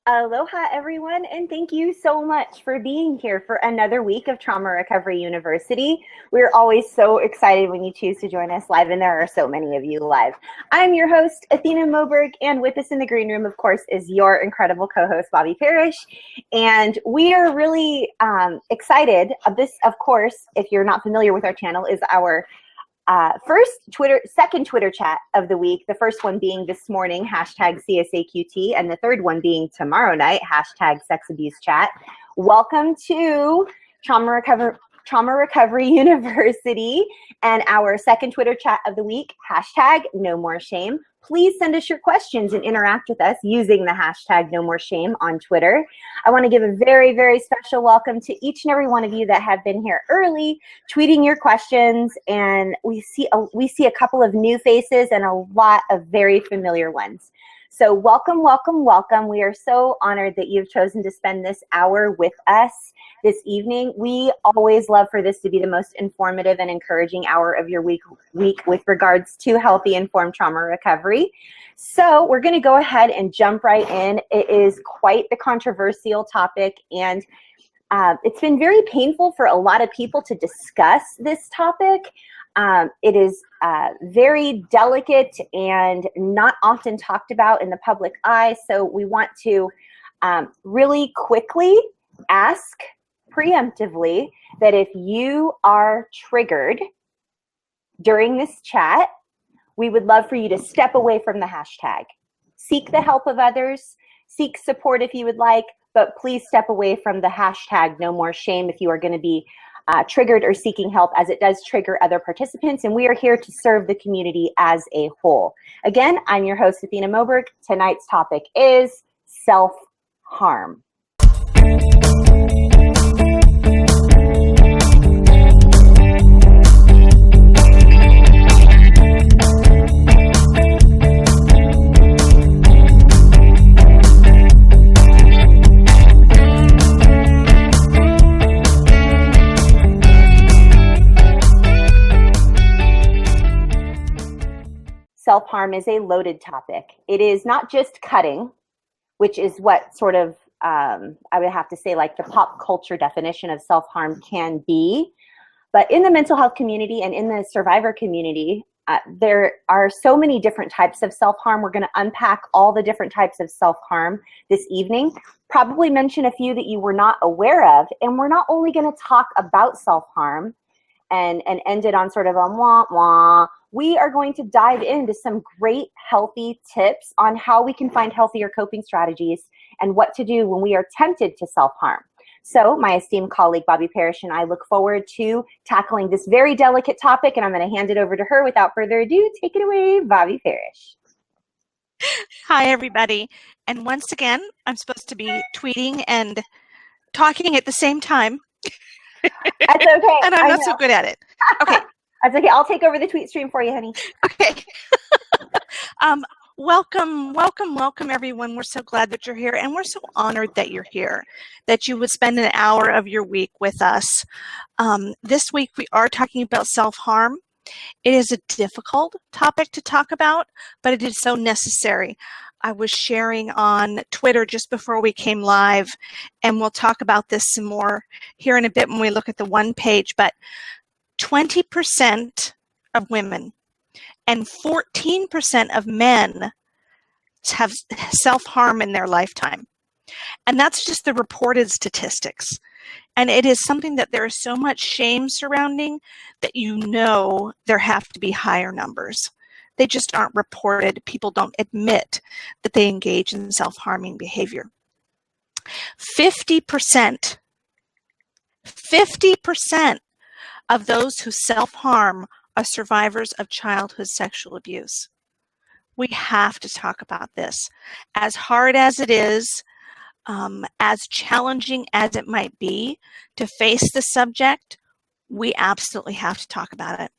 Aloha, everyone, and thank you so much for being here for another week of Trauma Recovery University. We're always so excited when you choose to join us live, and there are so many of you live. I'm your host, Athena Moberg, and with us in the green room, of course, is your incredible co-host, Bobby Parrish. And we are really excited. This, of course, if you're not familiar with our channel, is our second Twitter chat of the week. The first one being this morning, hashtag CSAQT, and the third one being tomorrow night, hashtag Sex Abuse Chat. Welcome to Trauma Recovery University and our second Twitter chat of the week, hashtag No More Shame. Please send us your questions and interact with us using the hashtag No More Shame on Twitter. I want to give a very, very special welcome to each and every one of you that have been here early, tweeting your questions, and we see a couple of new faces and a lot of very familiar ones. So welcome, welcome, welcome. We are so honored that you've chosen to spend this hour with us this evening. We always love for this to be the most informative and encouraging hour of your week with regards to healthy, informed trauma recovery. So we're going to go ahead and jump right in. It is quite the controversial topic, and it's been very painful for a lot of people to discuss this topic. It is very delicate and not often talked about in the public eye. So we want to really quickly ask preemptively that if you are triggered during this chat, we would love for you to step away from the hashtag. Seek the help of others, seek support if you would like, but please step away from the hashtag No More Shame if you are going to be triggered or seeking help, as it does trigger other participants, and we are here to serve the community as a whole. Again, I'm your host, Athena Moberg. Tonight's topic is self-harm. Self-harm is a loaded topic. It is not just cutting, which is what sort of, I would have to say, like the pop culture definition of self-harm can be. But in the mental health community and in the survivor community, there are so many different types of self-harm. We're going to unpack all the different types of self-harm this evening, probably mention a few that you were not aware of. And we're not only going to talk about self-harm and end it on sort of a wah wah. We are going to dive into some great healthy tips on how we can find healthier coping strategies and what to do when we are tempted to self-harm. So my esteemed colleague, Bobby Parrish, and I look forward to tackling this very delicate topic, and I'm going to hand it over to her without further ado. Take it away, Bobby Parrish. Hi, everybody. And once again, I'm supposed to be tweeting and talking at the same time. That's okay. And I'm not so good at it. Okay. That's okay. I'll take over the tweet stream for you, honey. Okay. Welcome, everyone. We're so glad that you're here, and we're so honored that you're here, that you would spend an hour of your week with us. This week, we are talking about self-harm. It is a difficult topic to talk about, but it is so necessary. I was sharing on Twitter just before we came live, and we'll talk about this some more here in a bit when we look at the one page, but 20% of women and 14% of men have self-harm in their lifetime. And that's just the reported statistics. And it is something that there is so much shame surrounding that you know there have to be higher numbers. They just aren't reported. People don't admit that they engage in self-harming behavior. 50% of those who self-harm are survivors of childhood sexual abuse. We have to talk about this. As hard as it is, as challenging as it might be to face the subject, we absolutely have to talk about it,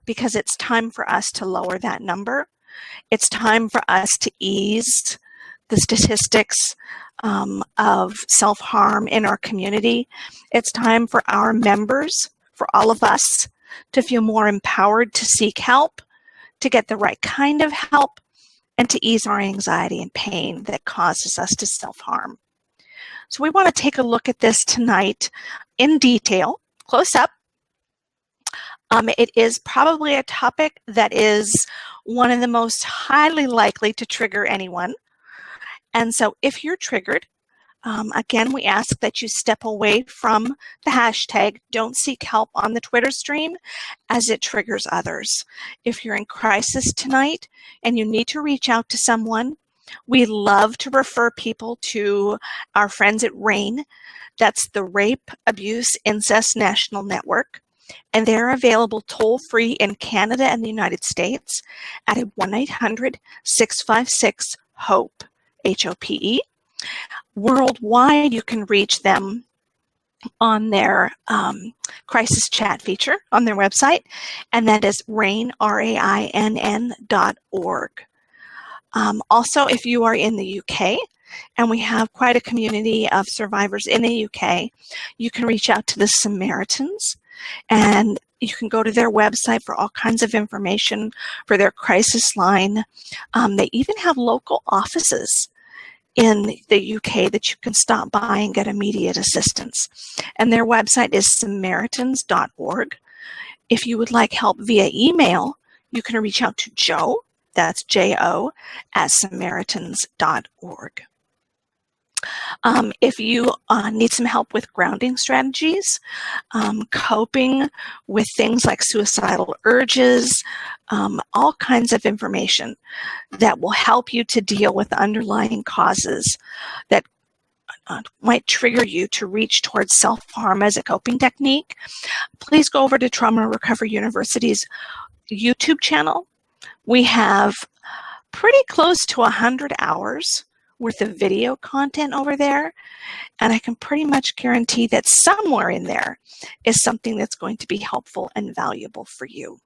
because it's time for us to lower that number. It's time for us to ease the statistics of self-harm in our community. It's time for our members, for all of us, to feel more empowered to seek help, to get the right kind of help, and to ease our anxiety and pain that causes us to self-harm. So we want to take a look at this tonight in detail, close up. It is probably a topic that is one of the most highly likely to trigger anyone. And so if you're triggered, again, we ask that you step away from the hashtag. Don't seek help on the Twitter stream as it triggers others. If you're in crisis tonight and you need to reach out to someone, we love to refer people to our friends at RAINN. That's the Rape, Abuse, Incest National Network. And they're available toll-free in Canada and the United States at 1-800-656-HOPE, H-O-P-E. Worldwide, you can reach them on their crisis chat feature on their website, and that is RAINN, RAINN.org. Also, if you are in the UK, and we have quite a community of survivors in the UK, you can reach out to the Samaritans, and you can go to their website for all kinds of information for their crisis line. They even have local offices in the UK that you can stop by and get immediate assistance. And their website is samaritans.org. If you would like help via email, you can reach out to Joe, that's J-O, at samaritans.org. If you need some help with grounding strategies, coping with things like suicidal urges, all kinds of information that will help you to deal with underlying causes that might trigger you to reach towards self-harm as a coping technique, please go over to Trauma Recovery University's YouTube channel. We have pretty close to 100 hours worth of video content over there, and I can pretty much guarantee that somewhere in there is something that's going to be helpful and valuable for you.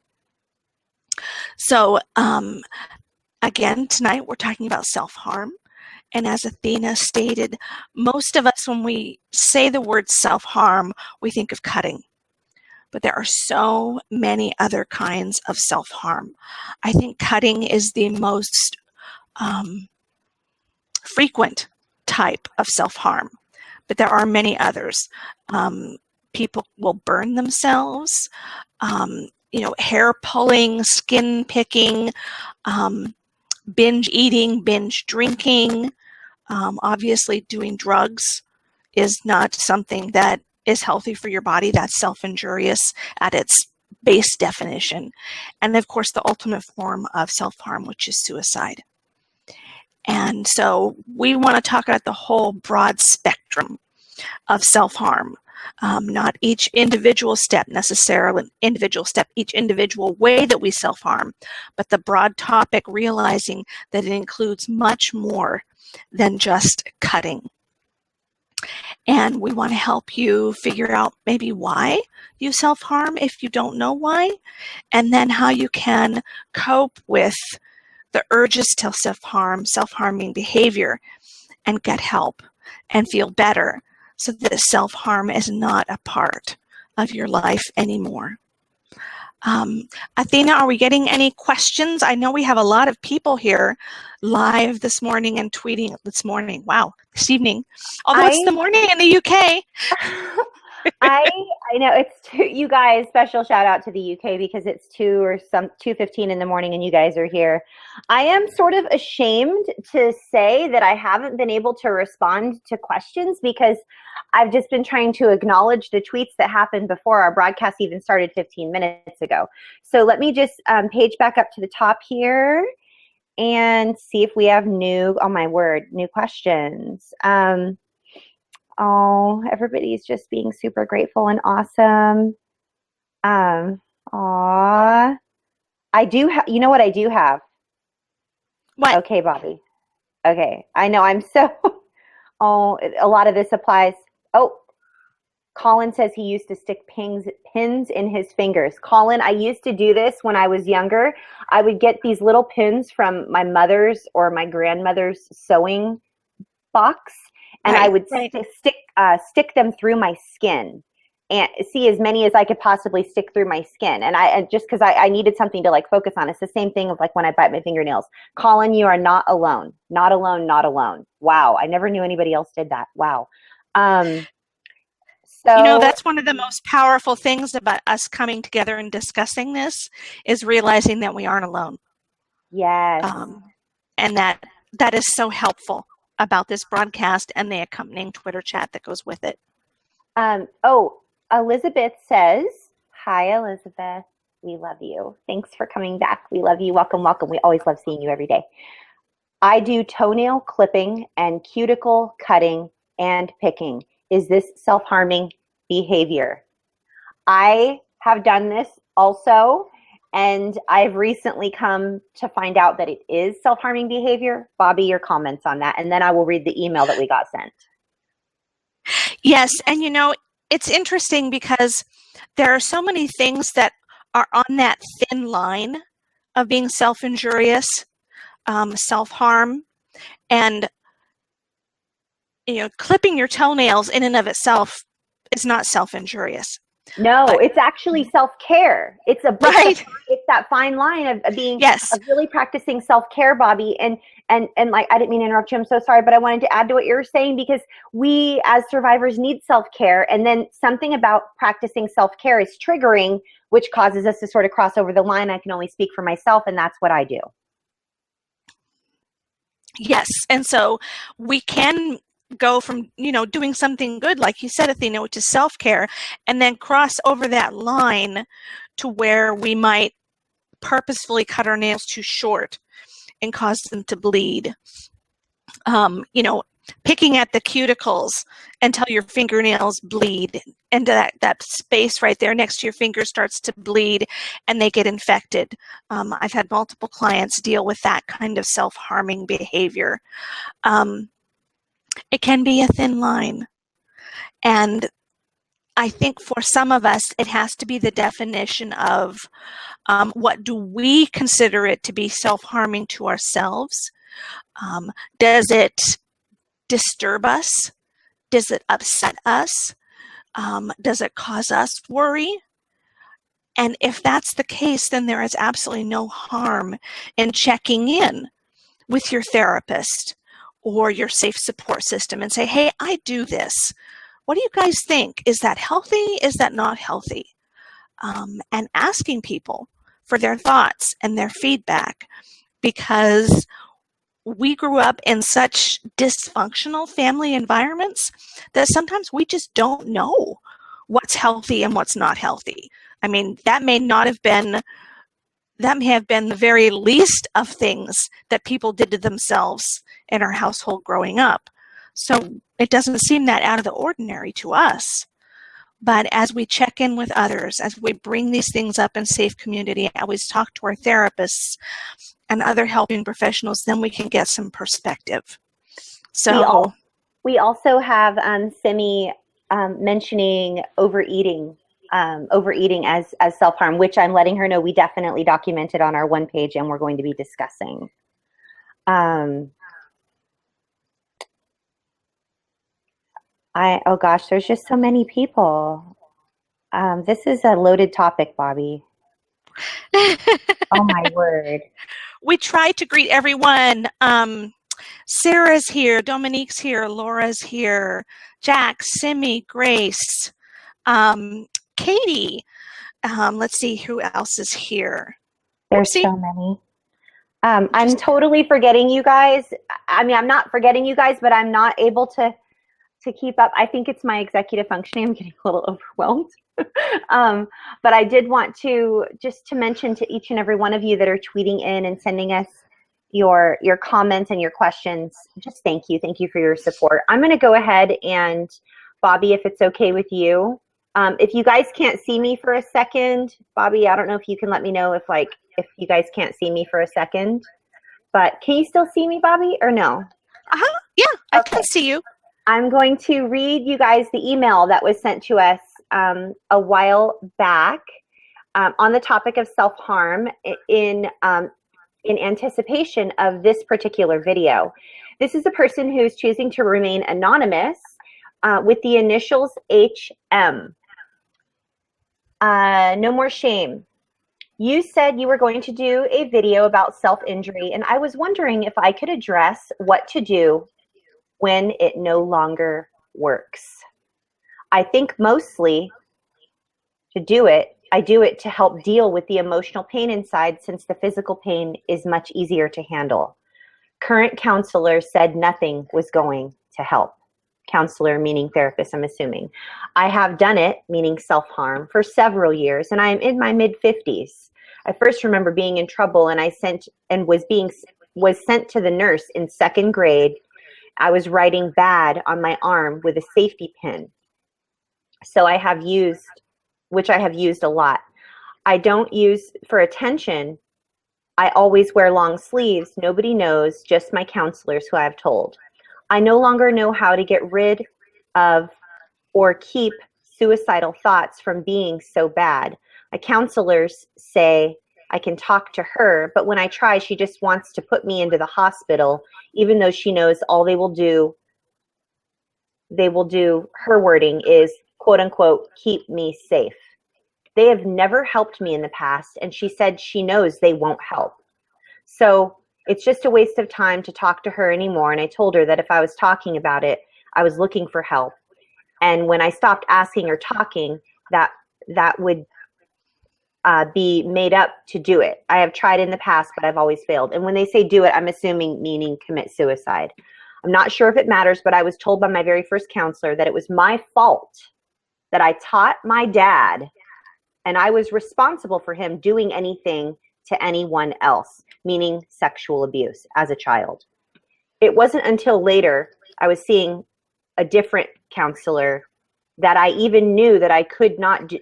So again, tonight we're talking about self-harm, and as Athena stated, most of us, when we say the word self-harm, we think of cutting. But there are so many other kinds of self-harm. I think cutting is the most frequent type of self-harm, but there are many others. People will burn themselves, hair pulling, skin picking, binge eating, binge drinking. Obviously, doing drugs is not something that is healthy for your body. That's self-injurious at its base definition. And of course, the ultimate form of self-harm, which is suicide. And so we want to talk about the whole broad spectrum of self-harm, not each individual step necessarily, each individual way that we self-harm, but the broad topic, realizing that it includes much more than just cutting. And we want to help you figure out maybe why you self-harm if you don't know why, and then how you can cope with the urges to self-harm, self-harming behavior, and get help and feel better so that self-harm is not a part of your life anymore. Athena, are we getting any questions? I know we have a lot of people here live this morning and tweeting this morning. Wow, this evening. Although it's the morning in the UK. I know it's you guys, special shout out to the UK because it's 2:15 in the morning and you guys are here. I am sort of ashamed to say that I haven't been able to respond to questions because I've just been trying to acknowledge the tweets that happened before our broadcast even started 15 minutes ago. So let me just page back up to the top here and see if we have new questions. Oh, everybody's just being super grateful and awesome. Aw. I do have, you know what I do have? What? Okay, Bobby. Okay, I know I'm so, a lot of this applies. Oh, Colin says he used to stick pins in his fingers. Colin, I used to do this when I was younger. I would get these little pins from my mother's or my grandmother's sewing box, and I would stick them through my skin. and see as many as I could possibly stick through my skin. And just because I needed something to like focus on. It's the same thing with like when I bite my fingernails. Colin, you are not alone. Not alone, not alone. Wow. I never knew anybody else did that. Wow. So, you know, that's one of the most powerful things about us coming together and discussing this is realizing that we aren't alone. yes. And that is so helpful about this broadcast and the accompanying Twitter chat that goes with it. Elizabeth says, hi, Elizabeth. We love you. Thanks for coming back. We love you. Welcome, welcome. We always love seeing you every day. I do toenail clipping and cuticle cutting and picking. Is this self-harming behavior? I have done this also, and I've recently come to find out that it is self-harming behavior. Bobby, your comments on that, and then I will read the email that we got sent. Yes, and you know, it's interesting because there are so many things that are on that thin line of being self-injurious, self-harm, and you know, clipping your toenails in and of itself is not self-injurious. No, it's actually self-care. It's that fine line of being of really practicing self-care, Bobby. And like, I didn't mean to interrupt you. I'm so sorry, but I wanted to add to what you were saying, because we as survivors need self-care, and then something about practicing self-care is triggering, which causes us to sort of cross over the line. I can only speak for myself, and that's what I do. Yes, and so we can go from, you know, doing something good, like you said, Athena, which is self-care, and then cross over that line to where we might purposefully cut our nails too short and cause them to bleed. You know, picking at the cuticles until your fingernails bleed, and that space right there next to your finger starts to bleed and they get infected. I've had multiple clients deal with that kind of self-harming behavior. It can be a thin line. And I think for some of us, it has to be the definition of what do we consider it to be self-harming to ourselves? Does it disturb us? Does it upset us? Does it cause us worry? And if that's the case, then there is absolutely no harm in checking in with your therapist or your safe support system and say, hey, I do this. What do you guys think? Is that healthy? Is that not healthy? And asking people for their thoughts and their feedback, because we grew up in such dysfunctional family environments that sometimes we just don't know what's healthy and what's not healthy. I mean, that may have been the very least of things that people did to themselves in our household growing up. So it doesn't seem that out of the ordinary to us. But as we check in with others, as we bring these things up in safe community, as we talk to our therapists and other helping professionals, then we can get some perspective. So we also have Simi mentioning overeating as self-harm, which I'm letting her know we definitely documented on our one page and we're going to be discussing. Oh gosh, there's just so many people. This is a loaded topic, Bobby. Oh my word. We try to greet everyone. Sarah's here, Dominique's here, Laura's here, Jack, Simi, Grace, Katie. Let's see who else is here. There's so many. I'm totally forgetting you guys. I mean, I'm not forgetting you guys, but I'm not able to keep up. I think it's my executive functioning. I'm getting a little overwhelmed. But I did want to mention to each and every one of you that are tweeting in and sending us your comments and your questions, just thank you. Thank you for your support. I'm going to go ahead and, Bobby, if it's okay with you, if you guys can't see me for a second, Bobby, I don't know if you can let me know if you guys can't see me for a second, but can you still see me, Bobby, or no? Yeah, I can see you. I'm going to read you guys the email that was sent to us a while back on the topic of self-harm in anticipation of this particular video. This is a person who's choosing to remain anonymous with the initials HM. No more shame. You said you were going to do a video about self-injury, and I was wondering if I could address what to do when it no longer works. I think mostly I do it to help deal with the emotional pain inside, since the physical pain is much easier to handle. Current counselor said nothing was going to help. Counselor meaning therapist, I'm assuming. I have done it, meaning self-harm, for several years, and I am in my mid-50s. I first remember being in trouble, and was sent to the nurse in 2nd grade. I was writing bad on my arm with a safety pin. So I have used a lot. I don't use for attention. I always wear long sleeves. Nobody knows, just my counselors who I've told. I no longer know how to get rid of or keep suicidal thoughts from being so bad. My counselors say I can talk to her, but when I try, she just wants to put me into the hospital, even though she knows all they will do, her wording is, quote unquote, keep me safe. They have never helped me in the past, and she said she knows they won't help. So it's just a waste of time to talk to her anymore. And I told her that if I was talking about it, I was looking for help. And when I stopped asking or talking, that would be made up to do it. I have tried in the past, but I've always failed. And when they say do it, I'm assuming meaning commit suicide. I'm not sure if it matters, but I was told by my very first counselor that it was my fault that I taught my dad, and I was responsible for him doing anything to anyone else, meaning sexual abuse as a child. It wasn't until later I was seeing a different counselor that I even knew that I could not do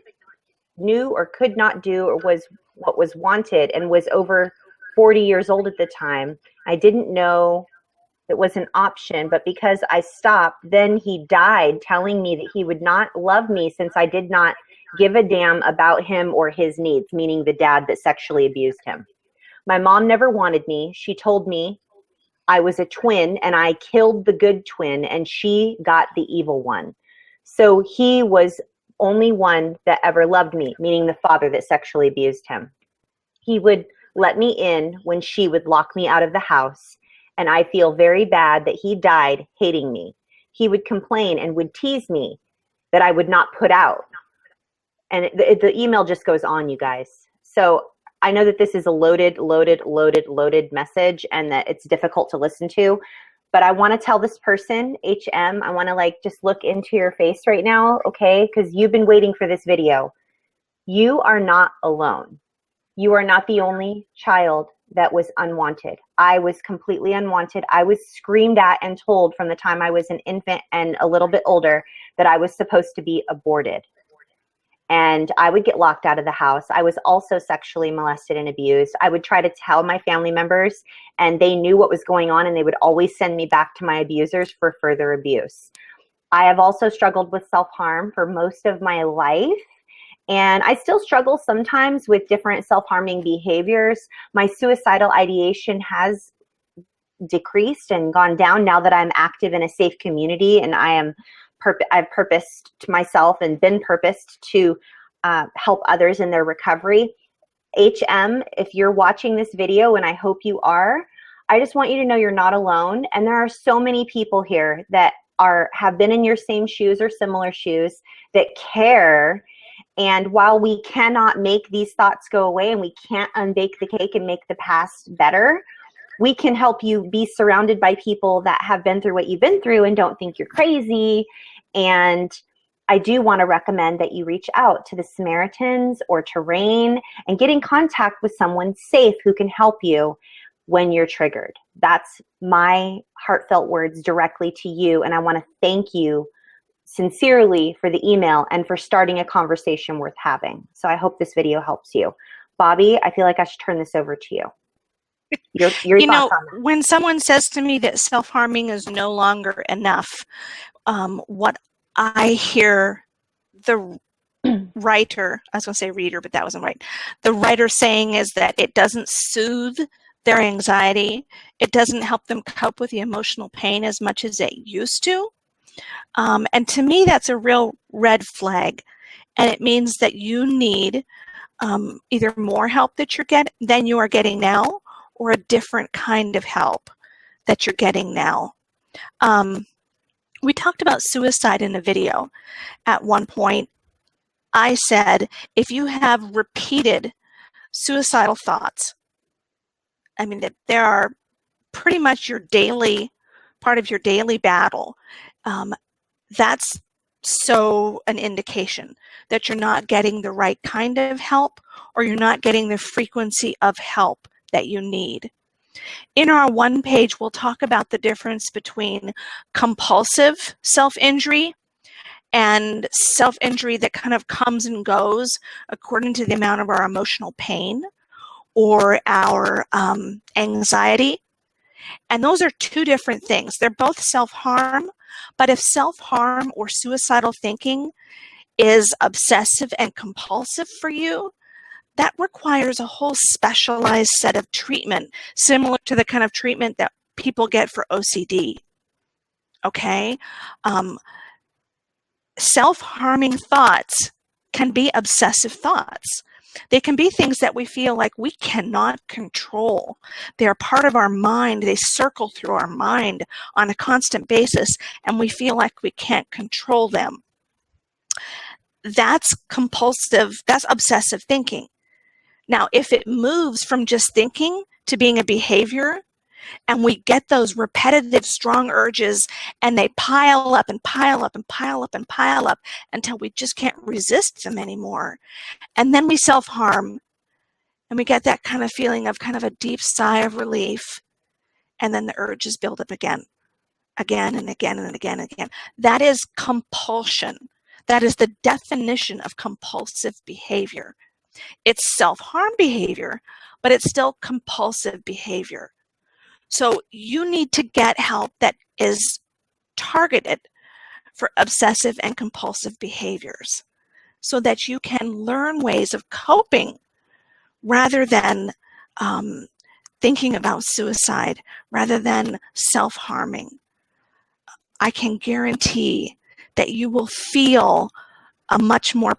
or was what was wanted, and was over 40 years old at the time. I didn't know it was an option, but because I stopped, then he died telling me that he would not love me since I did not give a damn about him or his needs, meaning the dad that sexually abused him. My mom never wanted me. She told me I was a twin and I killed the good twin and she got the evil one. So he was only one that ever loved me, meaning the father that sexually abused him. He would let me in when she would lock me out of the house, and I feel very bad that he died hating me. He would complain and would tease me that I would not put out. And the email just goes on, you guys. So I know that this is a loaded message and that it's difficult to listen to, but I want to tell this person, HM, I want to just look into your face right now, okay? Because you've been waiting for this video. You are not alone. You are not the only child that was unwanted. I was completely unwanted. I was screamed at and told from the time I was an infant and a little bit older that I was supposed to be aborted. And I would get locked out of the house. I was also sexually molested and abused. I would try to tell my family members, and they knew what was going on, and they would always send me back to my abusers for further abuse. I have also struggled with self-harm for most of my life, and I still struggle sometimes with different self-harming behaviors. My suicidal ideation has decreased and gone down now that I'm active in a safe community, and I've purposed to myself and been purposed to help others in their recovery. HM, if you're watching this video, and I hope you are, I just want you to know you're not alone. And there are so many people here that have been in your same shoes or similar shoes that care. And while we cannot make these thoughts go away and we can't unbake the cake and make the past better, we can help you be surrounded by people that have been through what you've been through and don't think you're crazy. And I do want to recommend that you reach out to the Samaritans or to RAINN and get in contact with someone safe who can help you when you're triggered. That's my heartfelt words directly to you. And I want to thank you sincerely for the email and for starting a conversation worth having. So I hope this video helps you. Bobby, I feel like I should turn this over to you. Your you know, thoughts on that? When someone says to me that self-harming is no longer enough, what I hear the writer, I was going to say reader, but that wasn't right. The writer saying is that it doesn't soothe their anxiety. It doesn't help them cope with the emotional pain as much as it used to. And to me, that's a real red flag. And it means that you need either more help than you are getting now, or a different kind of help that you're getting now. We talked about suicide in a video. At one point, I said, if you have repeated suicidal thoughts, I mean, that there are pretty much part of your daily battle, that's so an indication that you're not getting the right kind of help, or you're not getting the frequency of help that you need. In our one page, we'll talk about the difference between compulsive self-injury and self-injury that kind of comes and goes according to the amount of our emotional pain or our anxiety. And those are two different things. They're both self-harm, but if self-harm or suicidal thinking is obsessive and compulsive for you, that requires a whole specialized set of treatment, similar to the kind of treatment that people get for OCD. Okay? Self-harming thoughts can be obsessive thoughts. They can be things that we feel like we cannot control. They're part of our mind. They circle through our mind on a constant basis, and we feel like we can't control them. That's compulsive, that's obsessive thinking. Now, if it moves from just thinking to being a behavior, and we get those repetitive, strong urges, and they pile up and pile up and pile up and pile up until we just can't resist them anymore. And then we self-harm, and we get that kind of feeling of kind of a deep sigh of relief, and then the urges build up again and again and again and again. That is compulsion. That is the definition of compulsive behavior. It's self-harm behavior, but it's still compulsive behavior. So you need to get help that is targeted for obsessive and compulsive behaviors so that you can learn ways of coping rather than thinking about suicide, rather than self-harming. I can guarantee that you will feel a much more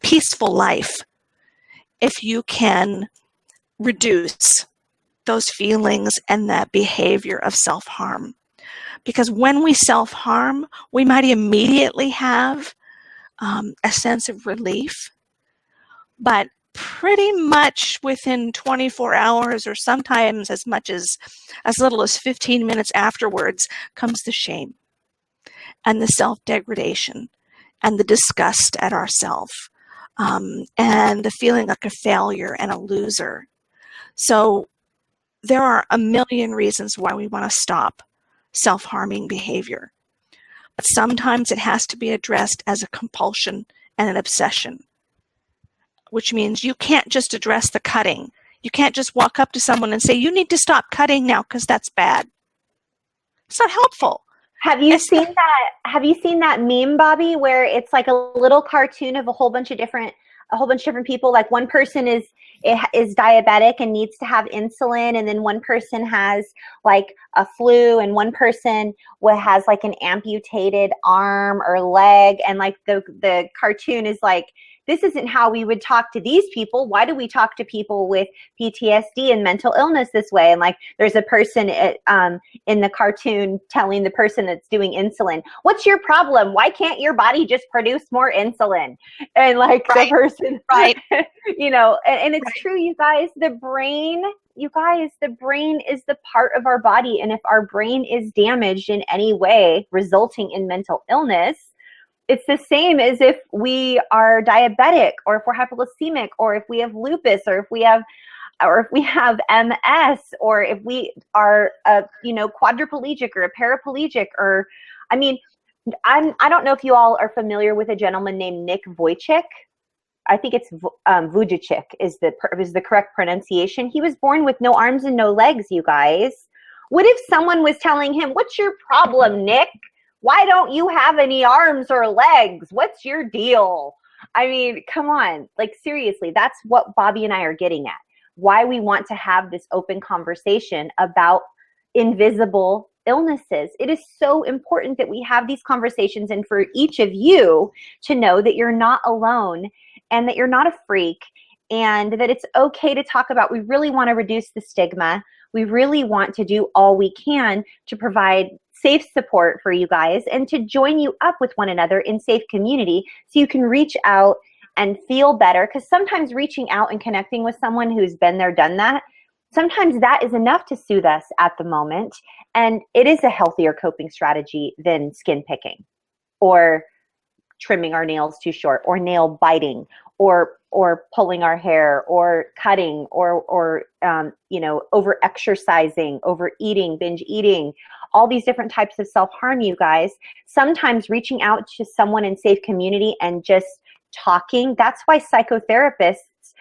peaceful life if you can reduce those feelings and that behavior of self-harm. Because when we self-harm, we might immediately have a sense of relief, but pretty much within 24 hours, or sometimes as little as 15 minutes afterwards, comes the shame and the self-degradation and the disgust at ourselves, and the feeling like a failure and a loser. So there are a million reasons why we want to stop self-harming behavior. But sometimes it has to be addressed as a compulsion and an obsession, which means you can't just address the cutting. You can't just walk up to someone and say, you need to stop cutting now because that's bad. It's not helpful. Have you seen that meme, Bobby, where it's like a little cartoon of a whole bunch of different people? Like one person is diabetic and needs to have insulin, and then one person has like a flu, and one person has like an amputated arm or leg, and like the cartoon is like, this isn't how we would talk to these people. Why do we talk to people with PTSD and mental illness this way? And like, there's a person in the cartoon telling the person that's doing insulin, what's your problem? Why can't your body just produce more insulin? And like the person, you know, and it's true, you guys, the brain is the part of our body. And if our brain is damaged in any way, resulting in mental illness, it's the same as if we are diabetic, or if we're hypoglycemic, or if we have lupus, or if we have MS, or if we are quadriplegic or a paraplegic, or I don't know if you all are familiar with a gentleman named Nick Vujicic. I think it's Vujicic is the correct pronunciation. He was born with no arms and no legs, you guys. What if someone was telling him, what's your problem, Nick? Why don't you have any arms or legs? What's your deal? I mean, come on. Like, seriously, that's what Bobby and I are getting at. Why we want to have this open conversation about invisible illnesses. It is so important that we have these conversations, and for each of you to know that you're not alone and that you're not a freak, and that it's okay to talk about. We really want to reduce the stigma. We really want to do all we can to provide safe support for you guys and to join you up with one another in safe community so you can reach out and feel better. Because sometimes reaching out and connecting with someone who's been there, done that, sometimes that is enough to soothe us at the moment. And it is a healthier coping strategy than skin picking or trimming our nails too short or nail biting or pulling our hair or cutting or over exercising, overeating, binge eating, all these different types of self-harm, you guys. Sometimes reaching out to someone in safe community and just talking, that's why psychotherapists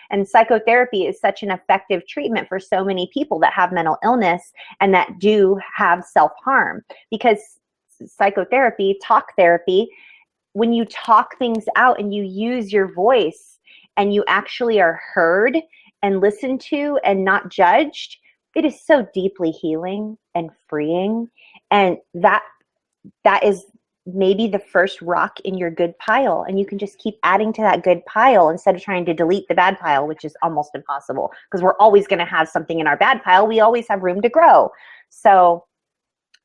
and psychotherapy is such an effective treatment for so many people that have mental illness and that do have self-harm. Because psychotherapy, talk therapy, when you talk things out and you use your voice and you actually are heard and listened to and not judged, it is so deeply healing and freeing. And that is maybe the first rock in your good pile. And you can just keep adding to that good pile instead of trying to delete the bad pile, which is almost impossible because we're always going to have something in our bad pile. We always have room to grow. So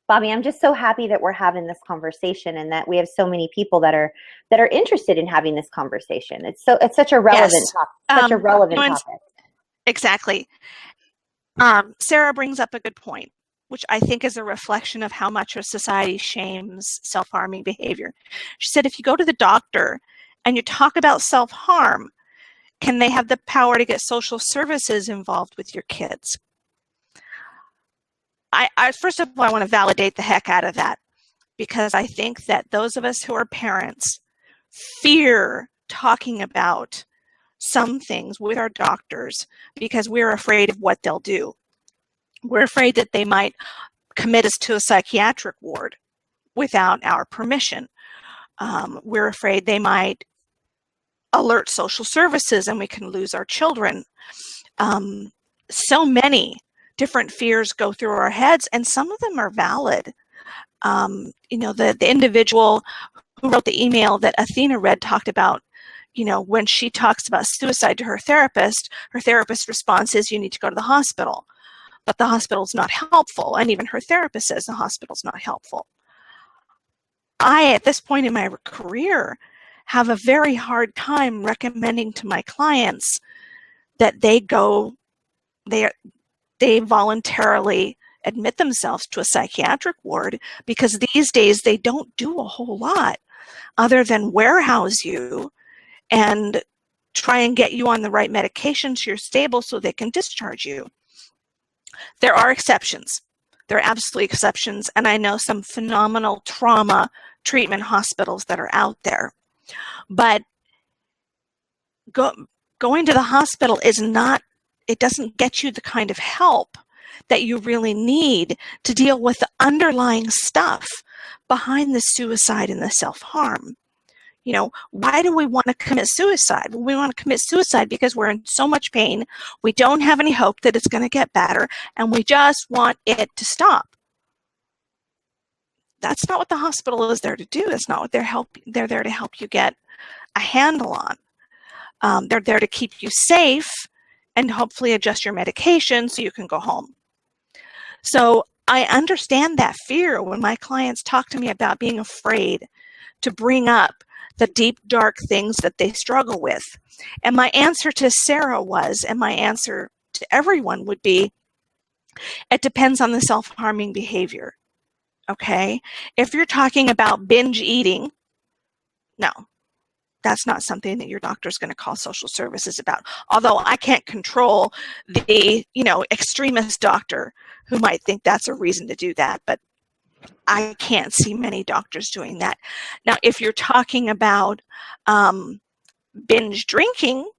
Bobbi, I'm just so happy that we're having this conversation and that we have so many people that are interested in having this conversation. It's such a relevant topic. Exactly. Sarah brings up a good point, which I think is a reflection of how much of society shames self-harming behavior. She said, if you go to the doctor and you talk about self-harm, can they have the power to get social services involved with your kids? I first of all, I want to validate the heck out of that, because I think that those of us who are parents fear talking about some things with our doctors because we're afraid of what they'll do. We're afraid that they might commit us to a psychiatric ward without our permission. We're afraid they might alert social services and we can lose our children. So many different fears go through our heads, and some of them are valid. The individual who wrote the email that Athena read talked about, when she talks about suicide to her therapist's response is, you need to go to the hospital. But the hospital's not helpful, and even her therapist says the hospital's not helpful. I, at this point in my career, have a very hard time recommending to my clients that they voluntarily admit themselves to a psychiatric ward, because these days they don't do a whole lot other than warehouse you and try and get you on the right medication so you're stable so they can discharge you. There are exceptions. There are absolutely exceptions, and I know some phenomenal trauma treatment hospitals that are out there. But going to the hospital it doesn't get you the kind of help that you really need to deal with the underlying stuff behind the suicide and the self-harm. Why do we want to commit suicide? Well, we want to commit suicide because we're in so much pain. We don't have any hope that it's going to get better, and we just want it to stop. That's not what the hospital is there to do. That's not what they're there to help you get a handle on. They're there to keep you safe and hopefully adjust your medication so you can go home. So I understand that fear when my clients talk to me about being afraid to bring up the deep, dark things that they struggle with. And my answer to Sarah and my answer to everyone would be, it depends on the self-harming behavior, okay? If you're talking about binge eating, no. That's not something that your doctor is going to call social services about. Although I can't control the, extremist doctor who might think that's a reason to do that, but I can't see many doctors doing that. Now, if you're talking about binge drinking,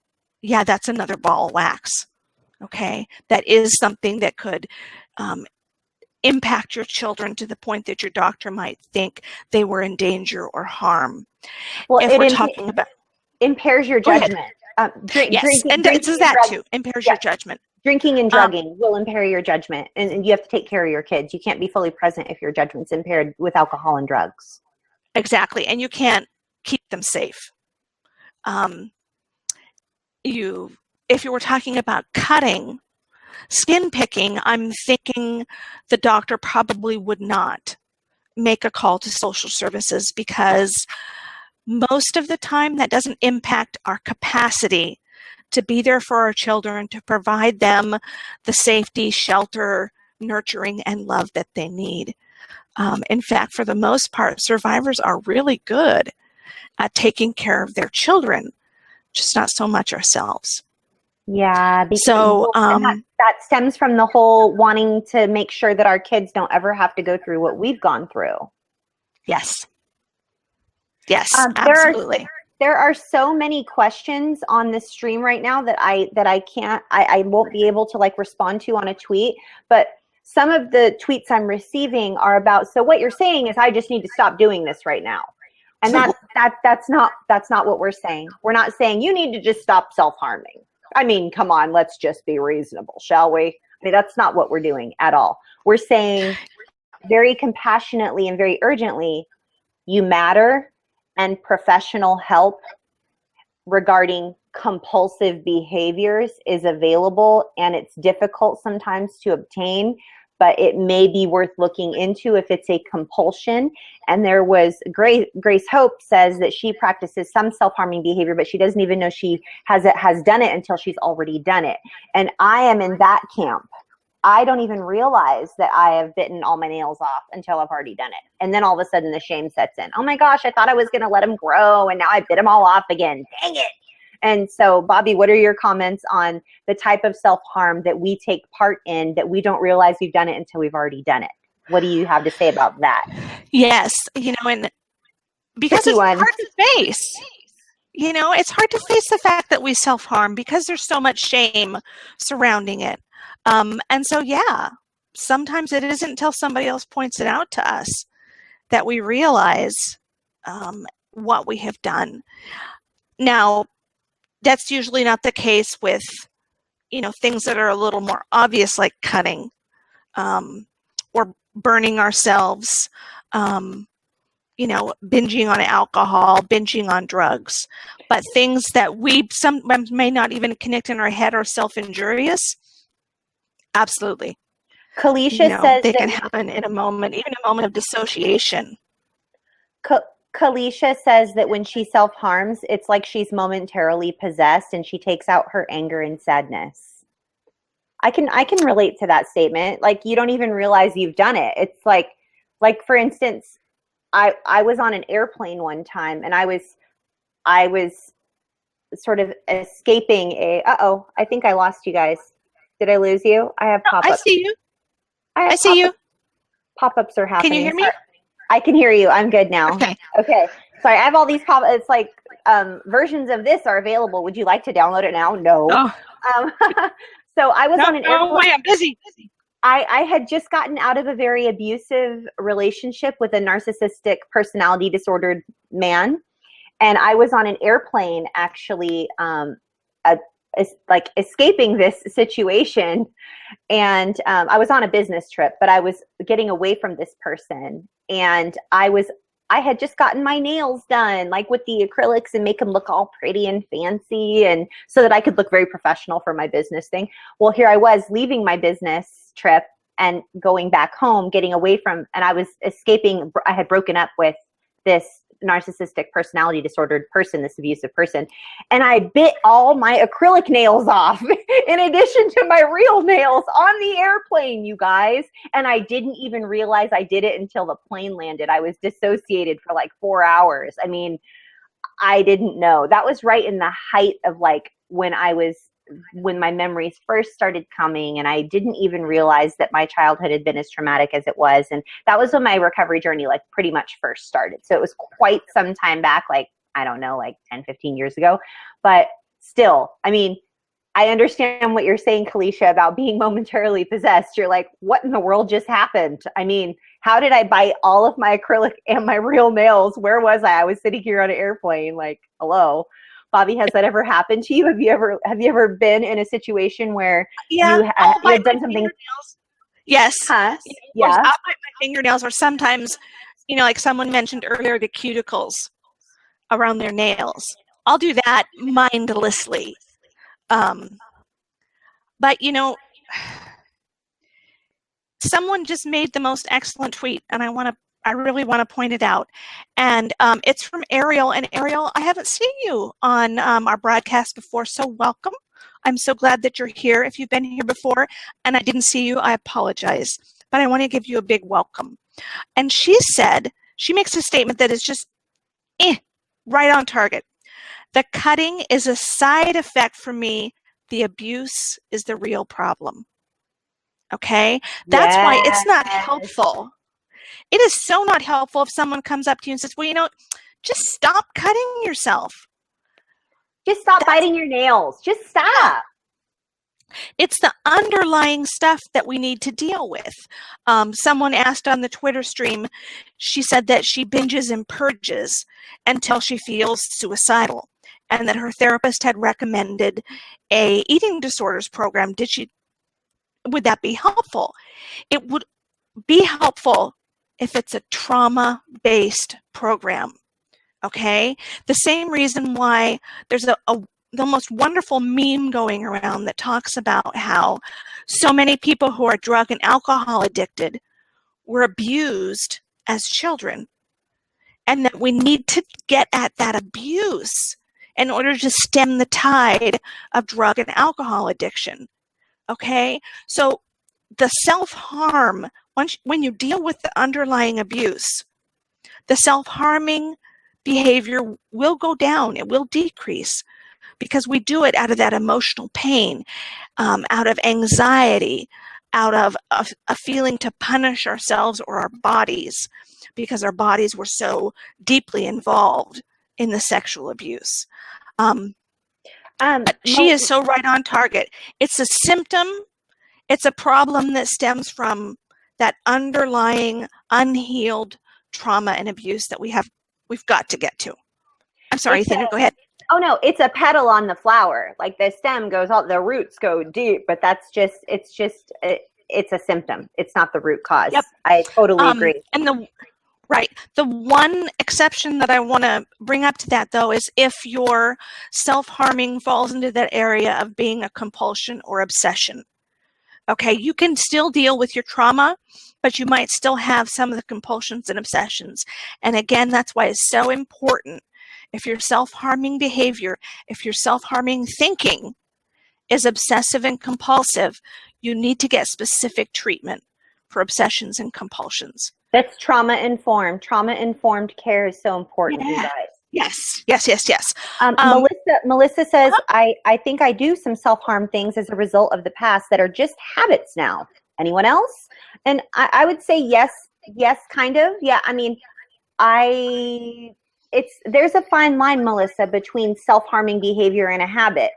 yeah, that's another ball of wax, okay? That is something that could impact your children to the point that your doctor might think they were in danger or harm. Well, if we're talking about impairs your judgment. Yes, and it does that too. Impairs your judgment. Drinking and drugging will impair your judgment, and you have to take care of your kids. You can't be fully present if your judgment's impaired with alcohol and drugs. Exactly, and you can't keep them safe. If you were talking about cutting, skin picking, I'm thinking the doctor probably would not make a call to social services, because most of the time that doesn't impact our capacity to be there for our children, to provide them the safety, shelter, nurturing, and love that they need. In fact, for the most part, survivors are really good at taking care of their children, just not so much ourselves. Yeah, because So that stems from the whole wanting to make sure that our kids don't ever have to go through what we've gone through. yes, absolutely. There are so many questions on this stream right now that I won't be able to like respond to on a tweet, but some of the tweets I'm receiving are about, so what you're saying is I just need to stop doing this right now. And that's not what we're saying. We're not saying you need to just stop self-harming. I mean, come on, let's just be reasonable, shall we? I mean, that's not what we're doing at all. We're saying very compassionately and very urgently, you matter, and professional help regarding compulsive behaviors is available, and it's difficult sometimes to obtain, but it may be worth looking into if it's a compulsion. And there was Grace Hope says that she practices some self-harming behavior, but she doesn't even know she has done it until she's already done it. And I am in that camp. I don't even realize that I have bitten all my nails off until I've already done it. And then all of a sudden the shame sets in. Oh my gosh, I thought I was going to let them grow, and now I bit them all off again. Dang it. And so, Bobby, what are your comments on the type of self-harm that we take part in that we don't realize we've done it until we've already done it? What do you have to say about that? Yes, and because it's hard to face. It's hard to face the fact that we self-harm because there's so much shame surrounding it. And so, yeah, sometimes it isn't until somebody else points it out to us that we realize what we have done. Now, that's usually not the case with, things that are a little more obvious, like cutting or burning ourselves, binging on alcohol, binging on drugs. But things that we sometimes may not even connect in our head are self-injurious, absolutely. Kalisha says they can happen in a moment, even a moment of dissociation. Kalisha says that when she self-harms, it's like she's momentarily possessed and she takes out her anger and sadness. I can relate to that statement. Like, you don't even realize you've done it. It's like for instance, I was on an airplane one time, and I was sort of escaping I think I lost you guys. Did I lose you? I have pop-ups. I see you. I see you. Pop-ups are happening. Can you hear me? Sorry. I can hear you. I'm good now. Okay. Sorry, I have all these it's like versions of this are available. Would you like to download it now? No. So I was on an airplane. Oh, wait, I'm busy. I had just gotten out of a very abusive relationship with a narcissistic personality disordered man. And I was on an airplane actually escaping this situation. And I was on a business trip, but I was getting away from this person. And I had just gotten my nails done, like with the acrylics, and make them look all pretty and fancy, and so that I could look very professional for my business thing. Well, here I was leaving my business trip and going back home, getting away from, and I was escaping. I had broken up with this narcissistic personality disordered person, this abusive person, and I bit all my acrylic nails off in addition to my real nails on the airplane, you guys. And I didn't even realize I did it until the plane landed. I was dissociated for like 4 hours. I mean, I didn't know. That was right in the height of like when my memories first started coming, and I didn't even realize that my childhood had been as traumatic as it was. And that was when my recovery journey like pretty much first started. So it was quite some time back, like, I don't know, like 10, 15 years ago. But still, I mean, I understand what you're saying, Kalisha, about being momentarily possessed. You're like, what in the world just happened? I mean, how did I bite all of my acrylic and my real nails? Where was I? I was sitting here on an airplane, like, hello. Bobby, has that ever happened to you? Have you ever been in a situation where Yeah, you I'll bite have done my something? fingernails. Yes. Huh? You know, of course, Yeah. I'll bite my fingernails, or sometimes, like someone mentioned earlier, the cuticles around their nails. I'll do that mindlessly. But someone just made the most excellent tweet, and I really want to point it out. And it's from Ariel. And Ariel, I haven't seen you on our broadcast before, so welcome. I'm so glad that you're here. If you've been here before and I didn't see you, I apologize. But I want to give you a big welcome. And she makes a statement that is just right on target. The cutting is a side effect for me. The abuse is the real problem. Okay? That's why it's not helpful. It is so not helpful if someone comes up to you and says, well, just stop cutting yourself. Just stop biting your nails. Just stop. Yeah. It's the underlying stuff that we need to deal with. Someone asked on the Twitter stream, she said that she binges and purges until she feels suicidal, and that her therapist had recommended a eating disorders program. Would that be helpful? It would be helpful if it's a trauma-based program, okay? The same reason why there's the most wonderful meme going around that talks about how so many people who are drug and alcohol addicted were abused as children, and that we need to get at that abuse in order to stem the tide of drug and alcohol addiction, okay? So the self-harm, when you deal with the underlying abuse, the self-harming behavior will go down, it will decrease, because we do it out of that emotional pain, out of anxiety, out of a feeling to punish ourselves or our bodies, because our bodies were so deeply involved in the sexual abuse. She is so right on target. It's a symptom. It's a problem that stems from that underlying unhealed trauma and abuse that we've got to get to. I'm sorry, Ethan, go ahead. Oh no, it's a petal on the flower. Like the stem goes all, the roots go deep, but it's a symptom. It's not the root cause. Yep. I totally agree. And the one exception that I want to bring up to that, though, is if your self-harming falls into that area of being a compulsion or obsession. Okay, you can still deal with your trauma, but you might still have some of the compulsions and obsessions. And again, that's why it's so important. If your self-harming behavior, if your self-harming thinking is obsessive and compulsive, you need to get specific treatment for obsessions and compulsions. That's trauma-informed. Trauma-informed care is so important, you guys. Yes. Melissa says, I think I do some self-harm things as a result of the past that are just habits now. Anyone else? And I would say yes, kind of. Yeah, I mean, there's a fine line, Melissa, between self-harming behavior and a habit.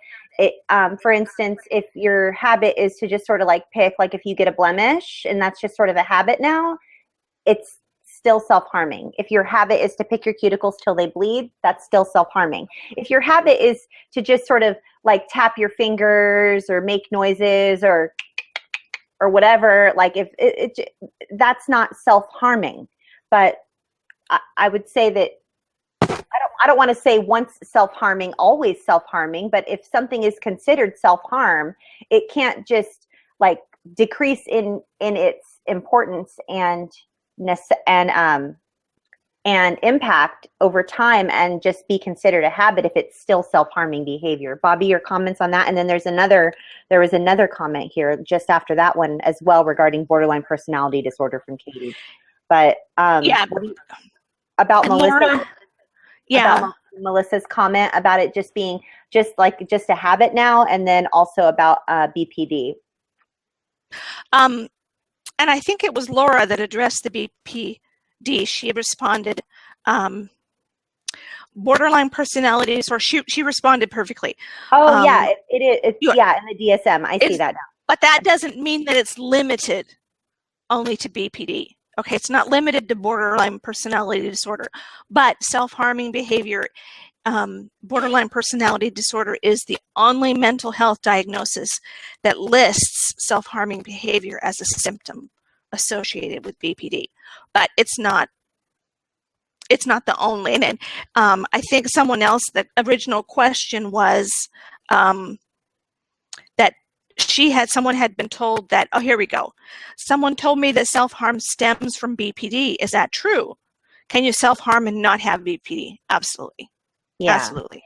For instance, if your habit is to just sort of like pick, like if you get a blemish and that's just sort of a habit now, it's still self-harming. If your habit is to pick your cuticles till they bleed, that's still self-harming. If your habit is to just sort of like tap your fingers or make noises or whatever, like if that's not self-harming. But I would say that I don't want to say once self-harming, always self-harming, but if something is considered self-harm, it can't just like decrease in its importance and impact over time and just be considered a habit if it's still self-harming behavior. Bobby, your comments on that? And then there was another comment here just after that one as well regarding borderline personality disorder from Katie. But about Melissa. About Melissa's comment about it just being just a habit now, and then also about BPD. And I think it was Laura that addressed the BPD. She responded, borderline personality disorder. She responded perfectly. Oh yeah, it is. In the DSM, I see that now. But that doesn't mean that it's limited only to BPD. Okay, it's not limited to borderline personality disorder, but self-harming behavior borderline personality disorder is the only mental health diagnosis that lists self-harming behavior as a symptom associated with BPD, but it's not the only. And I think someone else, the original question was that someone had been told that, oh, here we go. Someone told me that self-harm stems from BPD. Is that true? Can you self-harm and not have BPD? Absolutely. Yeah. Absolutely.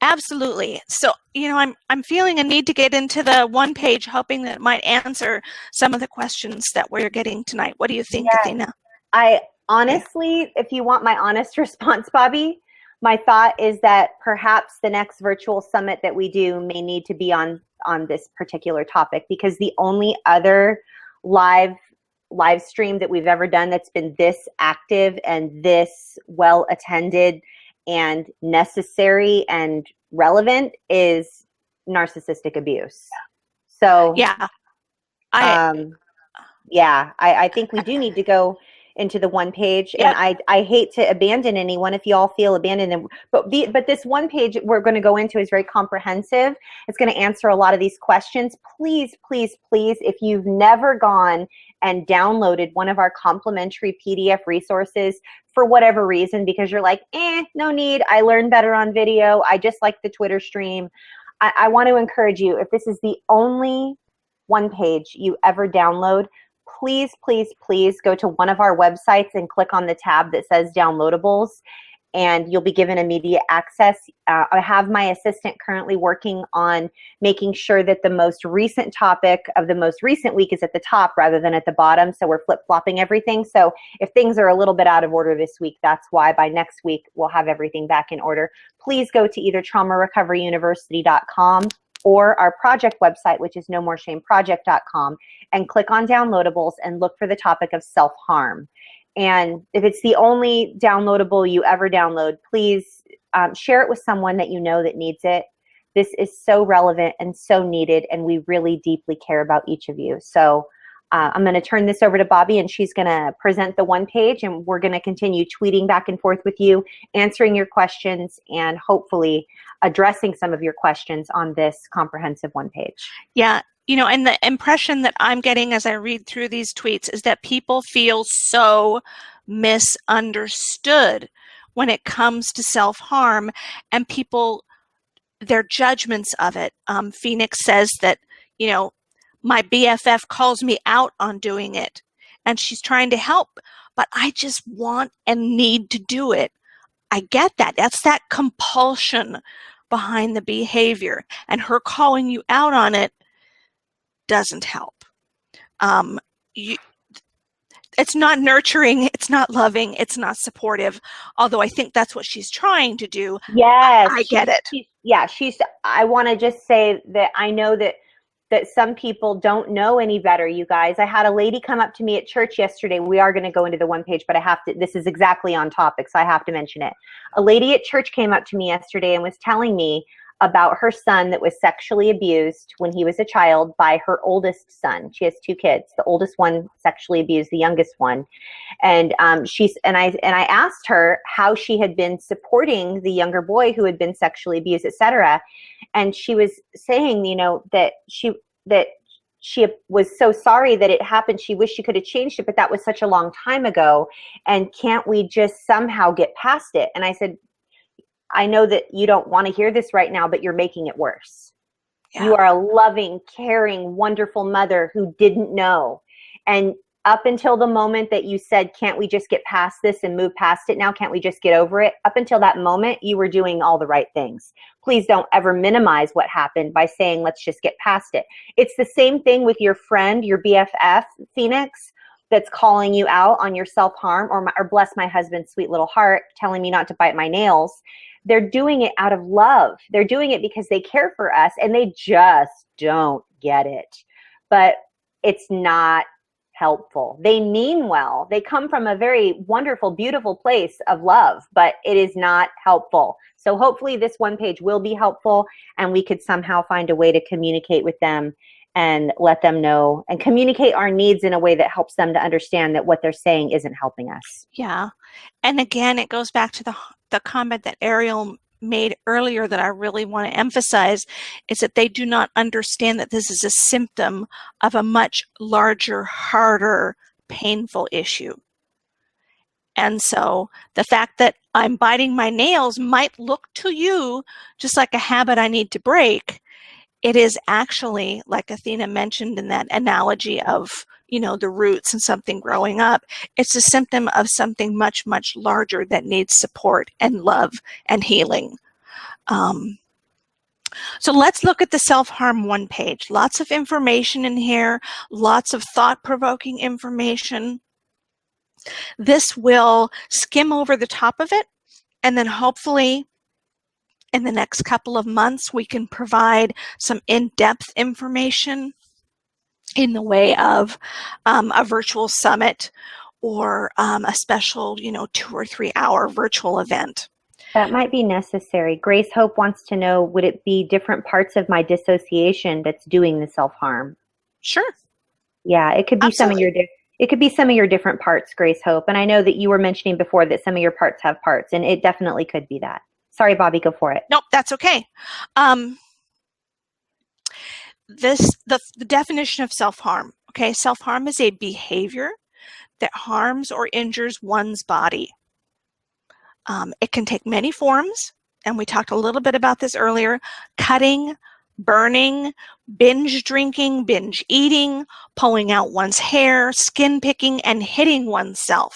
Absolutely. So, I'm feeling a need to get into the one page, hoping that it might answer some of the questions that we're getting tonight. What do you think, Athena? I honestly, if you want my honest response, Bobby, my thought is that perhaps the next virtual summit that we do may need to be on this particular topic, because the only other live stream that we've ever done that's been this active and this well attended and necessary and relevant is narcissistic abuse. So yeah, I think we do need to go into the one page. Yep. And I hate to abandon anyone if you all feel abandoned. But this one page we're going to go into is very comprehensive. It's going to answer a lot of these questions. Please, please, please, if you've never gone and downloaded one of our complimentary PDF resources for whatever reason, because you're like, no need, I learn better on video, I just like the Twitter stream, I want to encourage you, if this is the only one page you ever download, please, please, please go to one of our websites and click on the tab that says downloadables, and you'll be given immediate access. I have my assistant currently working on making sure that the most recent topic of the most recent week is at the top rather than at the bottom, so we're flip-flopping everything. So if things are a little bit out of order this week, that's why. By next week, we'll have everything back in order. Please go to either traumarecoveryuniversity.com or our project website, which is nomoreshameproject.com, and click on downloadables and look for the topic of self-harm. And if it's the only downloadable you ever download, please share it with someone that you know that needs it. This is so relevant and so needed, and we really deeply care about each of you. So I'm going to turn this over to Bobby, and she's going to present the one page, and we're going to continue tweeting back and forth with you, answering your questions, and hopefully addressing some of your questions on this comprehensive one page. Yeah. And the impression that I'm getting as I read through these tweets is that people feel so misunderstood when it comes to self-harm, and their judgments of it. Phoenix says that, my BFF calls me out on doing it, and she's trying to help, but I just want and need to do it. I get that. That's that compulsion behind the behavior, and her calling you out on it doesn't help. It's not nurturing, it's not loving, it's not supportive, although I think that's what she's trying to do. Yes. I get it. I want to just say that I know that some people don't know any better, you guys. I had a lady come up to me at church yesterday. We are going to go into the one page, but this is exactly on topic, so I have to mention it. A lady at church came up to me yesterday and was telling me about her son that was sexually abused when he was a child by her oldest son. She has two kids. The oldest one sexually abused the youngest one. And I asked her how she had been supporting the younger boy who had been sexually abused, etc. And she was saying, that she was so sorry that it happened. She wished she could have changed it, but that was such a long time ago. And can't we just somehow get past it? And I said, I know that you don't want to hear this right now, but you're making it worse. Yeah. You are a loving, caring, wonderful mother who didn't know. And up until the moment that you said, can't we just get past this and move past it now? Can't we just get over it? Up until that moment, you were doing all the right things. Please don't ever minimize what happened by saying, let's just get past it. It's the same thing with your friend, your BFF, Phoenix, that's calling you out on your self-harm, or bless my husband's sweet little heart, telling me not to bite my nails. They're doing it out of love. They're doing it because they care for us, and they just don't get it. But it's not helpful. They mean well. They come from a very wonderful, beautiful place of love, but it is not helpful. So hopefully this one page will be helpful, and we could somehow find a way to communicate with them and let them know and communicate our needs in a way that helps them to understand that what they're saying isn't helping us. Yeah. And again, it goes back to the comment that Ariel made earlier that I really want to emphasize, is that they do not understand that this is a symptom of a much larger, harder, painful issue. And so the fact that I'm biting my nails might look to you just like a habit I need to break. It is actually, like Athena mentioned in that analogy of, the roots and something growing up, it's a symptom of something much, much larger that needs support and love and healing. So let's look at the self-harm one page. Lots of information in here, lots of thought-provoking information. This will skim over the top of it, and then hopefully in the next couple of months, we can provide some in-depth information in the way of a virtual summit or a special, 2 or 3 hour virtual event. That might be necessary. Grace Hope wants to know, would it be different parts of my dissociation that's doing the self-harm? Sure. Yeah, it could be Absolutely. some of your different parts, Grace Hope. And I know that you were mentioning before that some of your parts have parts, and it definitely could be that. Sorry, Bobby, go for it. Nope, that's okay. The definition of self-harm. Okay, self-harm is a behavior that harms or injures one's body. It can take many forms, and we talked a little bit about this earlier: cutting, burning, binge drinking, binge eating, pulling out one's hair, skin picking, and hitting oneself.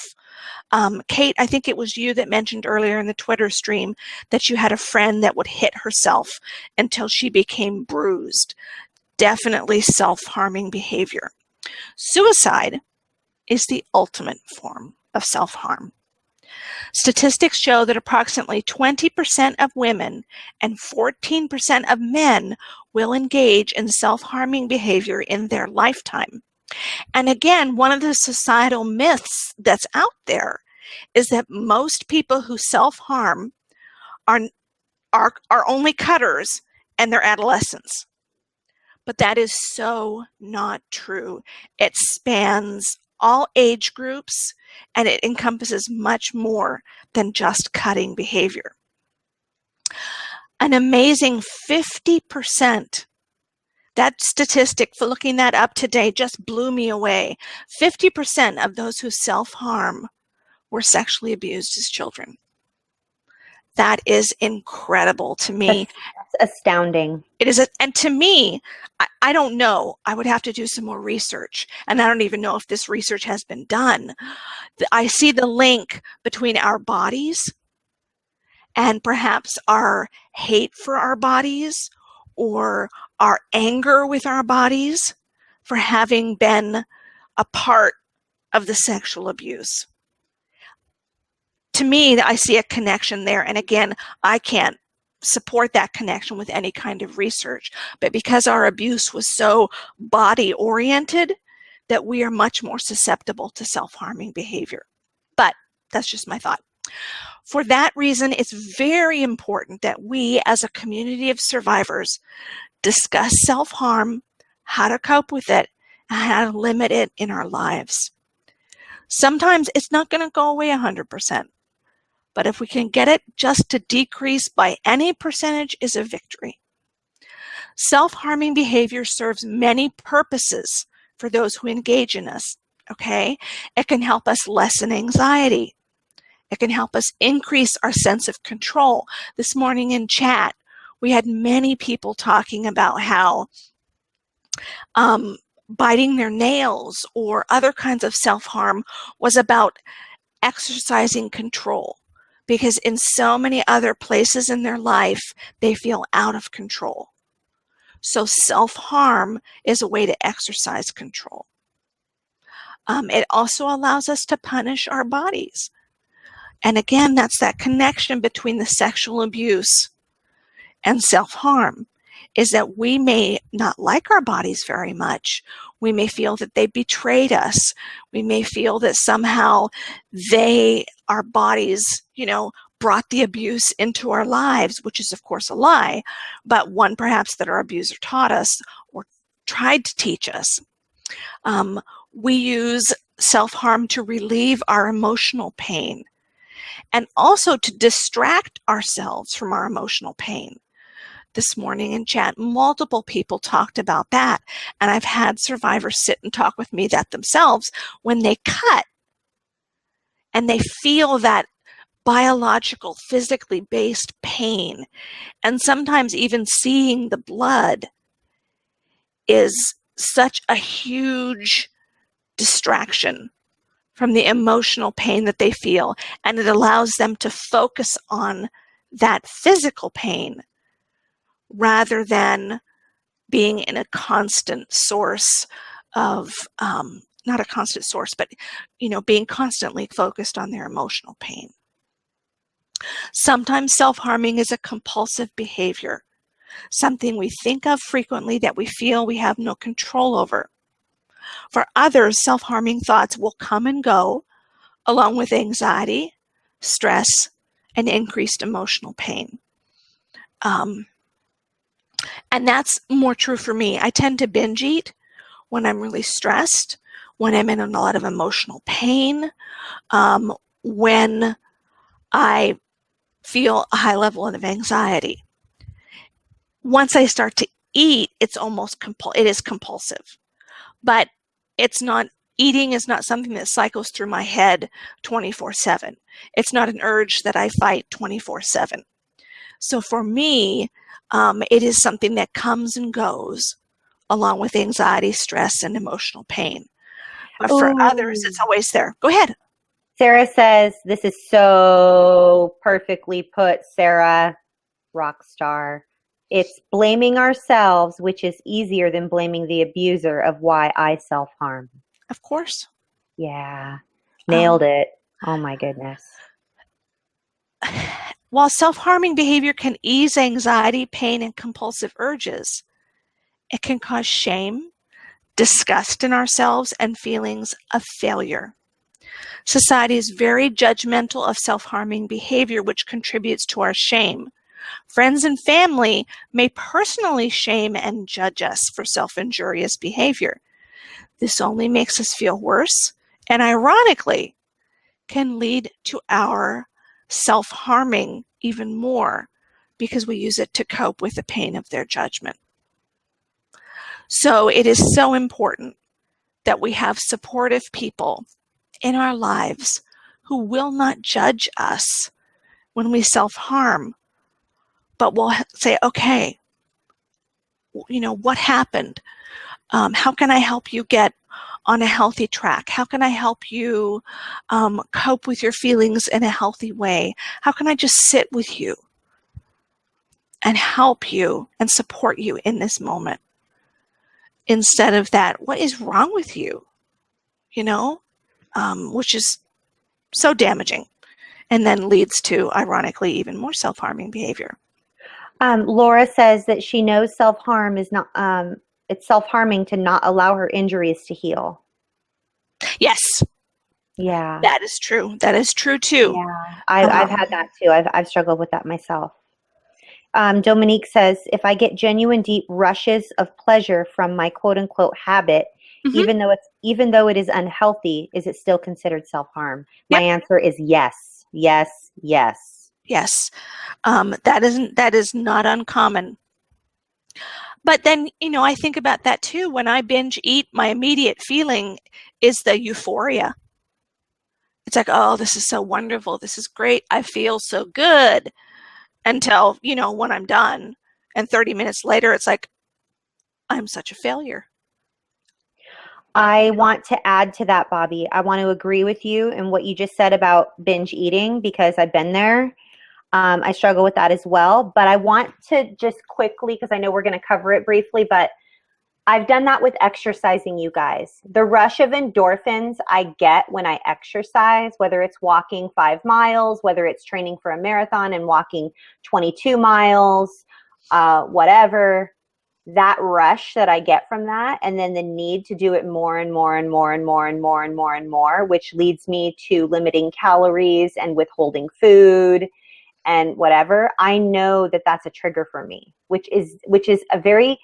Kate, I think it was you that mentioned earlier in the Twitter stream that you had a friend that would hit herself until she became bruised. Definitely self-harming behavior. Suicide is the ultimate form of self-harm. Statistics show that approximately 20% of women and 14% of men will engage in self-harming behavior in their lifetime. And again, one of the societal myths that's out there is that most people who self-harm are only cutters and they're adolescents. But that is so not true. It spans all age groups, and it encompasses much more than just cutting behavior. An amazing 50%, that statistic, for looking that up today, just blew me away. 50% of those who self-harm were sexually abused as children. That is incredible to me. That's astounding. It is, and to me, I don't know. I would have to do some more research, and I don't even know if this research has been done. I see the link between our bodies and perhaps our hate for our bodies or our anger with our bodies for having been a part of the sexual abuse. To me, I see a connection there. And again, I can't support that connection with any kind of research. But because our abuse was so body-oriented, that we are much more susceptible to self-harming behavior. But that's just my thought. For that reason, it's very important that we, as a community of survivors, discuss self-harm, how to cope with it, and how to limit it in our lives. Sometimes it's not going to go away 100%. But if we can get it just to decrease by any percentage, is a victory. Self-harming behavior serves many purposes for those who engage in us, okay? It can help us lessen anxiety. It can help us increase our sense of control. This morning in chat, we had many people talking about how biting their nails or other kinds of self-harm was about exercising control. Because in so many other places in their life, they feel out of control. So self-harm is a way to exercise control. It also allows us to punish our bodies. And again, that's that connection between the sexual abuse and self-harm, is that we may not like our bodies very much. We may feel that they betrayed us. We may feel that somehow our bodies, brought the abuse into our lives, which is of course a lie, but one perhaps that our abuser taught us or tried to teach us. We use self-harm to relieve our emotional pain and also to distract ourselves from our emotional pain. This morning in chat, multiple people talked about that, and I've had survivors sit and talk with me that themselves when they cut and they feel that biological, physically based pain, and sometimes even seeing the blood is such a huge distraction from the emotional pain that they feel, and it allows them to focus on that physical pain rather than being in a constant source of, not a constant source, but, being constantly focused on their emotional pain. Sometimes self-harming is a compulsive behavior, something we think of frequently that we feel we have no control over. For others, self-harming thoughts will come and go, along with anxiety, stress, and increased emotional pain. And that's more true for me. I tend to binge eat when I'm really stressed, when I'm in a lot of emotional pain, when I feel a high level of anxiety. Once I start to eat, it's almost it is compulsive. But it's not, eating is not something that cycles through my head 24/7. It's not an urge that I fight 24/7. So for me, it is something that comes and goes along with anxiety, stress, and emotional pain. But for others, it's always there. Go ahead. Sarah says, this is so perfectly put, Sarah, rock star. It's blaming ourselves, which is easier than blaming the abuser of why I self-harm. Of course. Yeah. Nailed it. Oh my goodness. While self-harming behavior can ease anxiety, pain, and compulsive urges, it can cause shame, disgust in ourselves, and feelings of failure. Society is very judgmental of self-harming behavior, which contributes to our shame. Friends and family may personally shame and judge us for self-injurious behavior. This only makes us feel worse and, ironically, can lead to our self-harming even more because we use it to cope with the pain of their judgment. So it is so important that we have supportive people in our lives who will not judge us when we self-harm, but will say, okay, what happened? How can I help you get on a healthy track? How can I help you cope with your feelings in a healthy way? How can I just sit with you and help you and support you in this moment? Instead of that, what is wrong with you? Which is so damaging and then leads to, ironically, even more self-harming behavior. Laura says that she knows self-harm is not, it's self-harming to not allow her injuries to heal. Yes. Yeah. That is true. That is true too. Yeah. I've had that too. I've struggled with that myself. Dominique says, if I get genuine deep rushes of pleasure from my quote unquote habit, even though it is unhealthy, is it still considered self-harm? Yep. My answer is yes. Yes. Yes. Yes. That is not uncommon. But then, I think about that too. When I binge eat, my immediate feeling is the euphoria. It's like, oh, this is so wonderful. This is great. I feel so good until, when I'm done. And 30 minutes later, it's like, I'm such a failure. I want to add to that, Bobby. I want to agree with you in what you just said about binge eating because I've been there. I struggle with that as well. But I want to just quickly, because I know we're going to cover it briefly, but I've done that with exercising, you guys. The rush of endorphins I get when I exercise, whether it's walking 5 miles, whether it's training for a marathon and walking 22 miles, whatever, that rush that I get from that, and then the need to do it more and more and more and more and more and more and more, which leads me to limiting calories and withholding food and whatever. I know that that's a trigger for me, which is a very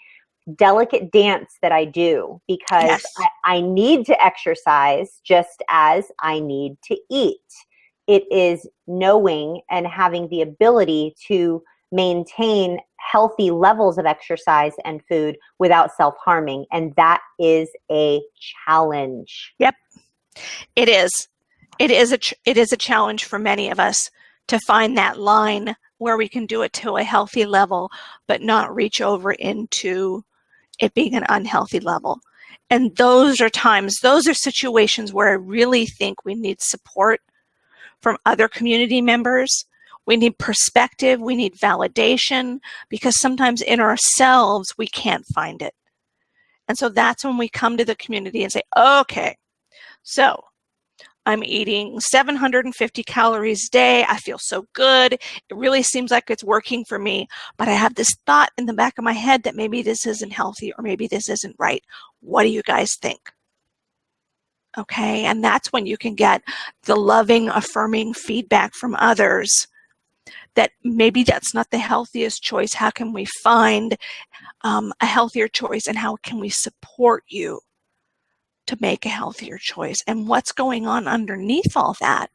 delicate dance that I do, because Yes. I need to exercise just as I need to eat. It is knowing and having the ability to maintain healthy levels of exercise and food without self-harming. And that is a challenge. Yep. It is. It is a challenge for many of us to find that line where we can do it to a healthy level, but not reach over into it being an unhealthy level. And those are situations where I really think we need support from other community members. We need perspective, we need validation, because sometimes in ourselves we can't find it. And so that's when we come to the community and say, okay, so I'm eating 750 calories a day. I feel so good. It really seems like it's working for me, but I have this thought in the back of my head that maybe this isn't healthy or maybe this isn't right. What do you guys think? Okay, and that's when you can get the loving, affirming feedback from others that maybe that's not the healthiest choice. How can we find a healthier choice, and how can we support you to make a healthier choice, and what's going on underneath all that,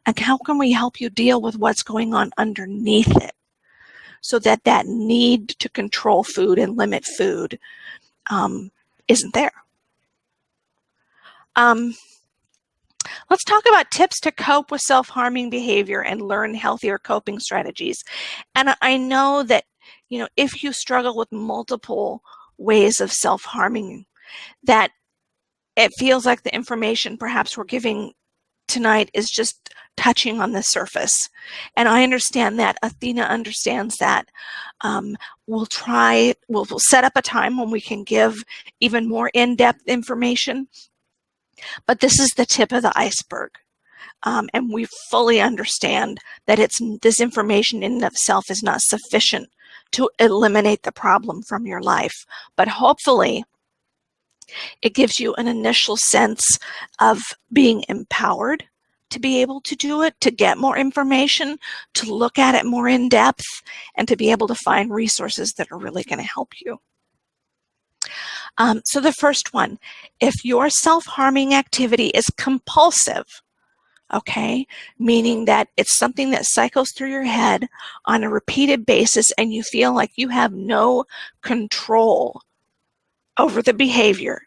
and how can we help you deal with what's going on underneath it, so that that need to control food and limit food isn't there. Let's talk about tips to cope with self-harming behavior and learn healthier coping strategies. And I know that, if you struggle with multiple ways of self-harming, that it feels like the information perhaps we're giving tonight is just touching on the surface. And I understand that. Athena understands that. We'll set up a time when we can give even more in-depth information. But this is the tip of the iceberg. And we fully understand that this information in and of itself is not sufficient to eliminate the problem from your life. But hopefully, it gives you an initial sense of being empowered to be able to do it, to get more information, to look at it more in depth, and to be able to find resources that are really going to help you. So the first one, if your self-harming activity is compulsive, okay, meaning that it's something that cycles through your head on a repeated basis and you feel like you have no control over the behavior,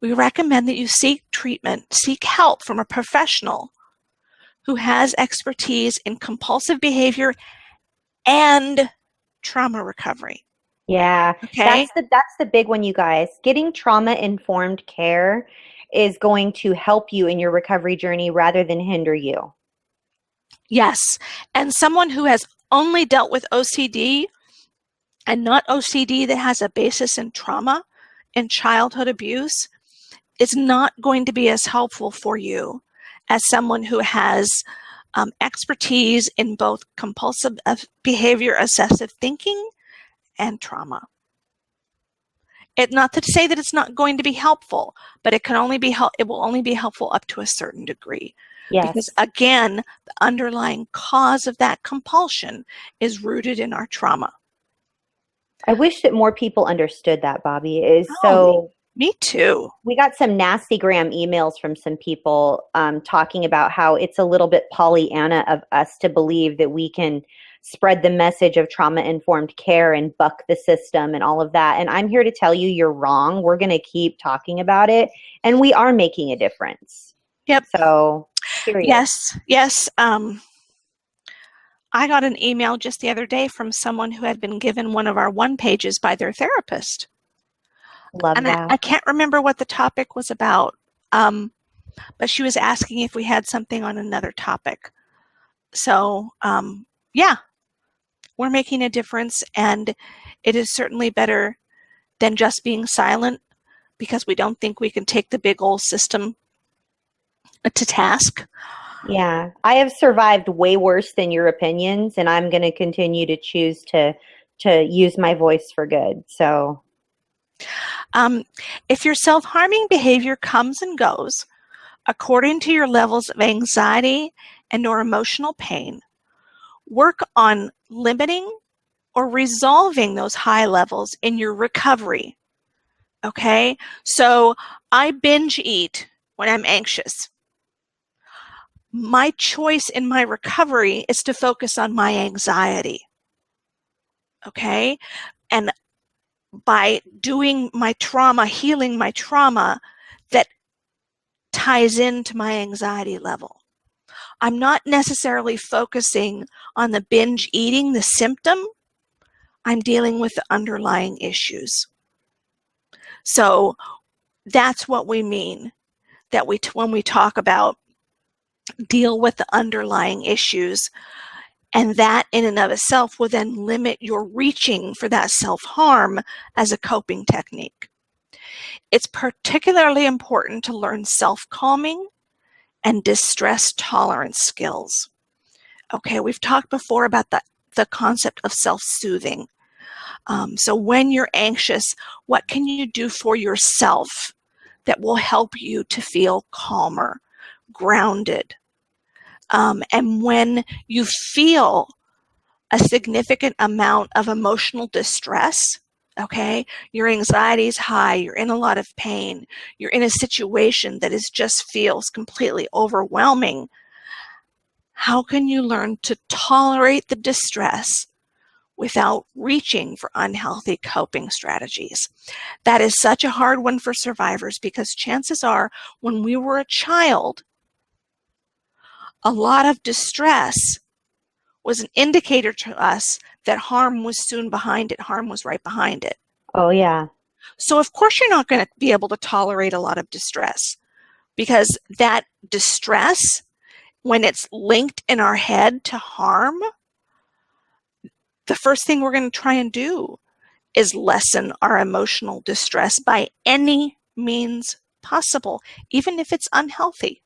we recommend that you seek treatment, seek help from a professional who has expertise in compulsive behavior and trauma recovery. Yeah, Okay. that's the big one, you guys. Getting trauma-informed care is going to help you in your recovery journey rather than hinder you. Yes, and someone who has only dealt with OCD and not OCD that has a basis in trauma and childhood abuse is not going to be as helpful for you as someone who has expertise in both compulsive behavior, obsessive thinking, and trauma. Not to say that it's not going to be helpful, but it will only be helpful up to a certain degree. Yes. Because again, the underlying cause of that compulsion is rooted in our trauma. I wish that more people understood that, Bobby. Me too. We got some nasty gram emails from some people talking about how it's a little bit Pollyanna of us to believe that we can spread the message of trauma-informed care and buck the system and all of that. And I'm here to tell you you're wrong. We're going to keep talking about it, and we are making a difference. Yep. So, period. Yes. I got an email just the other day from someone who had been given one of our one-pages by their therapist. Love that. I can't remember what the topic was about, but she was asking if we had something on another topic. So, yeah, we're making a difference, and it is certainly better than just being silent, because we don't think we can take the big old system to task. Yeah, I have survived way worse than your opinions, and I'm going to continue to choose to use my voice for good. So, if your self-harming behavior comes and goes according to your levels of anxiety and or emotional pain, work on limiting or resolving those high levels in your recovery. Okay? So I binge eat when I'm anxious. My choice in my recovery is to focus on my anxiety. Okay? And by doing my trauma, healing my trauma, that ties into my anxiety level. I'm not necessarily focusing on the binge eating, the symptom. I'm dealing with the underlying issues. So that's what we mean that when we talk about deal with the underlying issues. And that in and of itself will then limit your reaching for that self-harm as a coping technique. It's particularly important to learn self-calming and distress tolerance skills. Okay, we've talked before about the concept of self-soothing. So when you're anxious, what can you do for yourself that will help you to feel calmer, grounded? And when you feel a significant amount of emotional distress, okay, your anxiety is high, you're in a lot of pain, you're in a situation that just feels completely overwhelming, how can you learn to tolerate the distress without reaching for unhealthy coping strategies? That is such a hard one for survivors because chances are when we were a child, a lot of distress was an indicator to us that harm was soon behind it. Harm was right behind it. Oh, yeah. So of course you're not going to be able to tolerate a lot of distress because that distress, when it's linked in our head to harm, the first thing we're going to try and do is lessen our emotional distress by any means possible, even if it's unhealthy.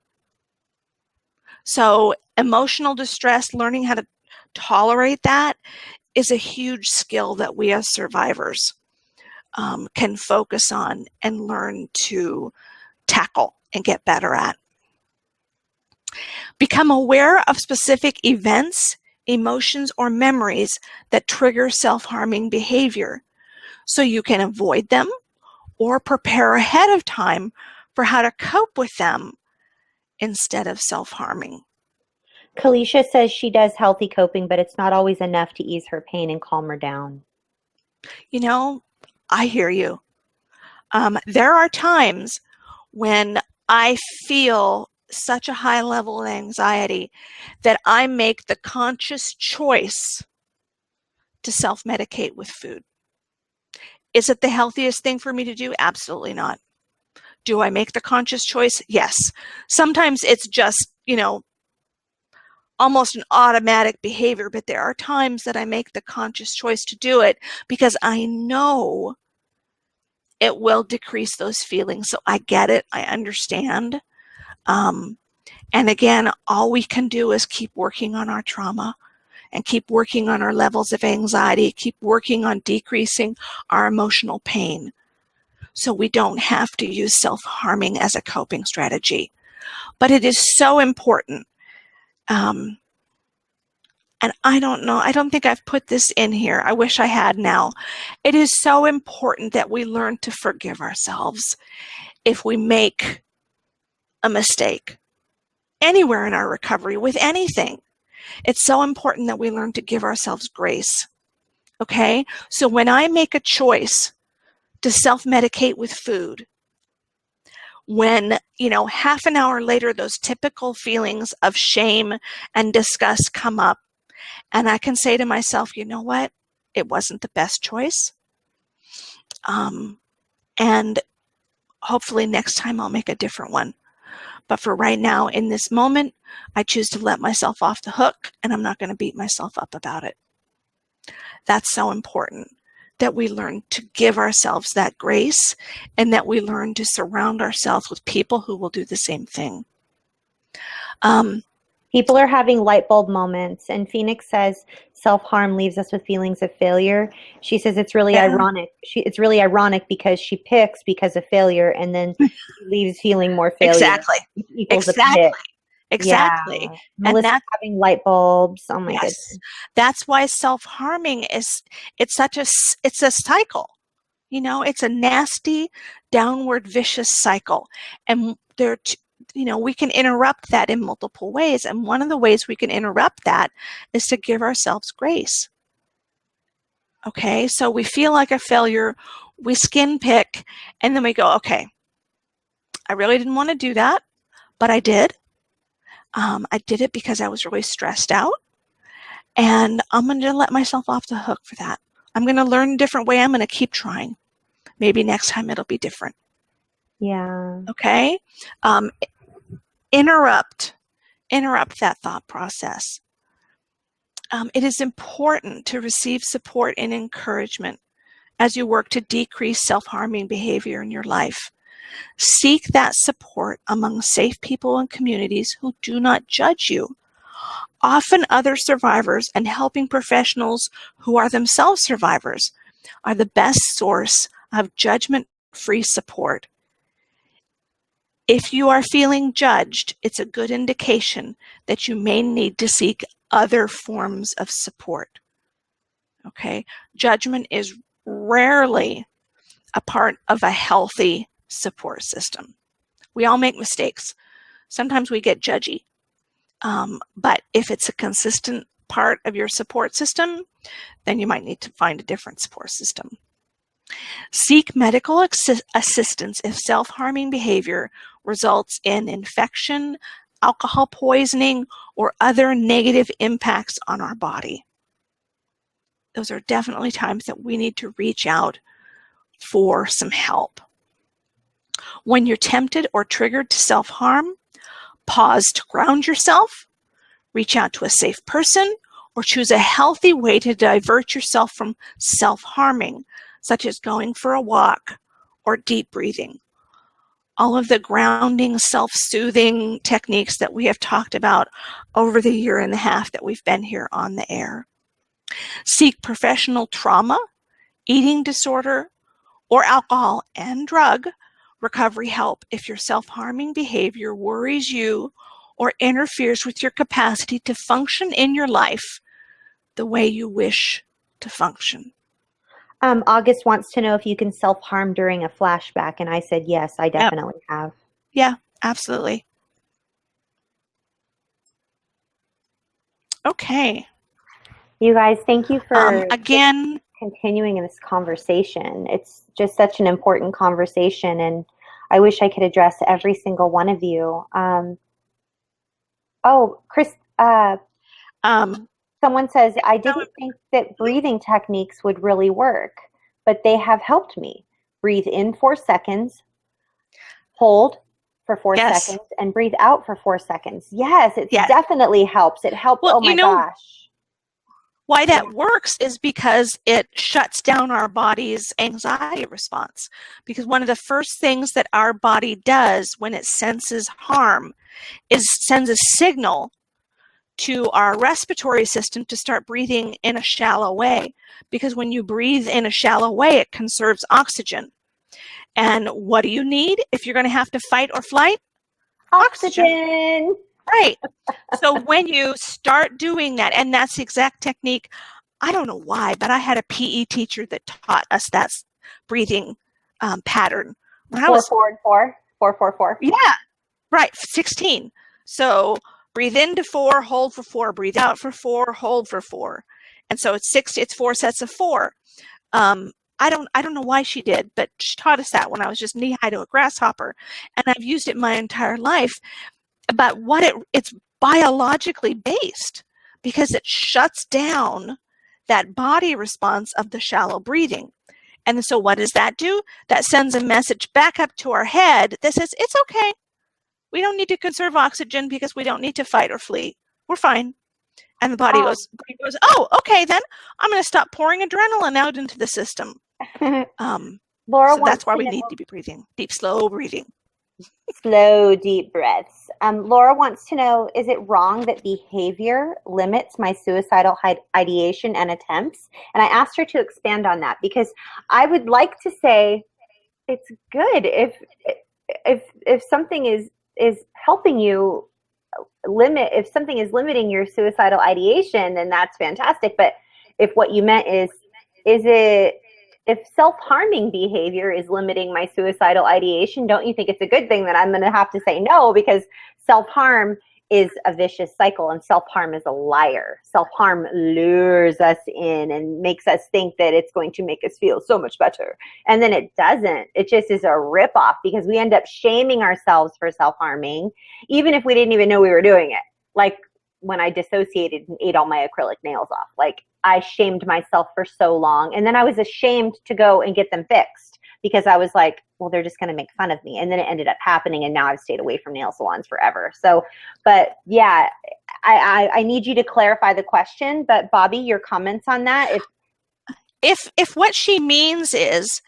So emotional distress, learning how to tolerate that is a huge skill that we as survivors can focus on and learn to tackle and get better at. Become aware of specific events, emotions, or memories that trigger self-harming behavior so you can avoid them or prepare ahead of time for how to cope with them instead of self-harming. Kalisha says she does healthy coping, but it's not always enough to ease her pain and calm her down. You know, I hear you. There are times when I feel such a high level of anxiety that I make the conscious choice to self-medicate with food. Is it the healthiest thing for me to do? Absolutely not. Do I make the conscious choice? Yes. Sometimes it's just, almost an automatic behavior, but there are times that I make the conscious choice to do it because I know it will decrease those feelings. So I get it. I understand. And again, all we can do is keep working on our trauma and keep working on our levels of anxiety, keep working on decreasing our emotional pain so we don't have to use self-harming as a coping strategy. But it is so important. And I don't think I've put this in here. I wish I had now. It is so important that we learn to forgive ourselves if we make a mistake anywhere in our recovery with anything. It's so important that we learn to give ourselves grace. Okay? So when I make a choice to self-medicate with food, when, half an hour later, those typical feelings of shame and disgust come up, and I can say to myself, you know what? It wasn't the best choice. And hopefully next time I'll make a different one. But for right now, in this moment, I choose to let myself off the hook, and I'm not going to beat myself up about it. That's so important, that we learn to give ourselves that grace and that we learn to surround ourselves with people who will do the same thing. People are having light bulb moments, and Phoenix says self-harm leaves us with feelings of failure. She says it's really ironic. It's really ironic because she picks because of failure, and then leaves feeling more failure. Exactly. Equals a pit. Yeah. Exactly. And Melissa having light bulbs. Oh my yes, goodness. that's why self-harming it's a cycle. You know, it's a nasty downward vicious cycle. And we can interrupt that in multiple ways. And one of the ways we can interrupt that is to give ourselves grace. Okay, so we feel like a failure, we skin pick, and then we go, okay, I really didn't want to do that, but I did. I did it because I was really stressed out, and I'm going to let myself off the hook for that. I'm going to learn a different way. I'm going to keep trying. Maybe next time it'll be different. Yeah. Okay? Interrupt that thought process. It is important to receive support and encouragement as you work to decrease self-harming behavior in your life. Seek that support among safe people and communities who do not judge you. Often other survivors and helping professionals who are themselves survivors are the best source of judgment-free support. If you are feeling judged, it's a good indication that you may need to seek other forms of support. Okay? Judgment is rarely a part of a healthy support system. We all make mistakes. Sometimes we get judgy. But if it's a consistent part of your support system, then you might need to find a different support system. Seek medical assistance if self-harming behavior results in infection, alcohol poisoning, or other negative impacts on our body. Those are definitely times that we need to reach out for some help. When you're tempted or triggered to self-harm, pause to ground yourself, reach out to a safe person, or choose a healthy way to divert yourself from self-harming, such as going for a walk or deep breathing. All of the grounding, self-soothing techniques that we have talked about over the year and a half that we've been here on the air. Seek professional trauma, eating disorder, or alcohol and drug recovery help if your self-harming behavior worries you or interferes with your capacity to function in your life the way you wish to function. August wants to know if you can self-harm during a flashback, and I said yes, I definitely have. Yeah, absolutely. Okay. You guys, thank you for again continuing in this conversation. It's just such an important conversation, and I wish I could address every single one of you. Chris, someone says, I didn't think that breathing techniques would really work, but they have helped me. Breathe in 4 seconds, hold for 4 seconds, and breathe out for 4 seconds. Yes, it definitely helps. It helps. Well, oh my gosh. Why that works is because it shuts down our body's anxiety response. Because one of the first things that our body does when it senses harm is sends a signal to our respiratory system to start breathing in a shallow way. Because when you breathe in a shallow way, it conserves oxygen. And what do you need if you're going to have to fight or flight? Oxygen. Right. So when you start doing that, and that's the exact technique, I don't know why, but I had a PE teacher that taught us that breathing pattern. When I was 4, 4, 4, 4, 4. Yeah, right. 16. So breathe into 4, hold for 4, breathe out for 4, hold for 4. And so it's 4 sets of 4. I don't know why she did, but she taught us that when I was just knee high to a grasshopper, and I've used it my entire life. But it's biologically based because it shuts down that body response of the shallow breathing. And so what does that do? That sends a message back up to our head that says, it's okay. We don't need to conserve oxygen because we don't need to fight or flee. We're fine. And the body goes, oh, okay, then I'm going to stop pouring adrenaline out into the system. Laura, so that's why we need to be breathing, deep, slow breathing. Slow, deep breaths. Laura wants to know, is it wrong that behavior limits my suicidal ideation and attempts? And I asked her to expand on that because I would like to say it's good if something is helping you if something is limiting your suicidal ideation, then that's fantastic. But if what you meant is it, if self-harming behavior is limiting my suicidal ideation, don't you think it's a good thing that I'm going to have to say no, because self-harm is a vicious cycle, and self-harm is a liar. Self-harm lures us in and makes us think that it's going to make us feel so much better. And then it doesn't. It just is a ripoff, because we end up shaming ourselves for self-harming, even if we didn't even know we were doing it. Like when I dissociated and ate all my acrylic nails off. Like, I shamed myself for so long, and then I was ashamed to go and get them fixed, because I was like, well, they're just going to make fun of me. And then it ended up happening, and now I've stayed away from nail salons forever. So, but yeah, I need you to clarify the question. But Bobby, your comments on that? If what she means is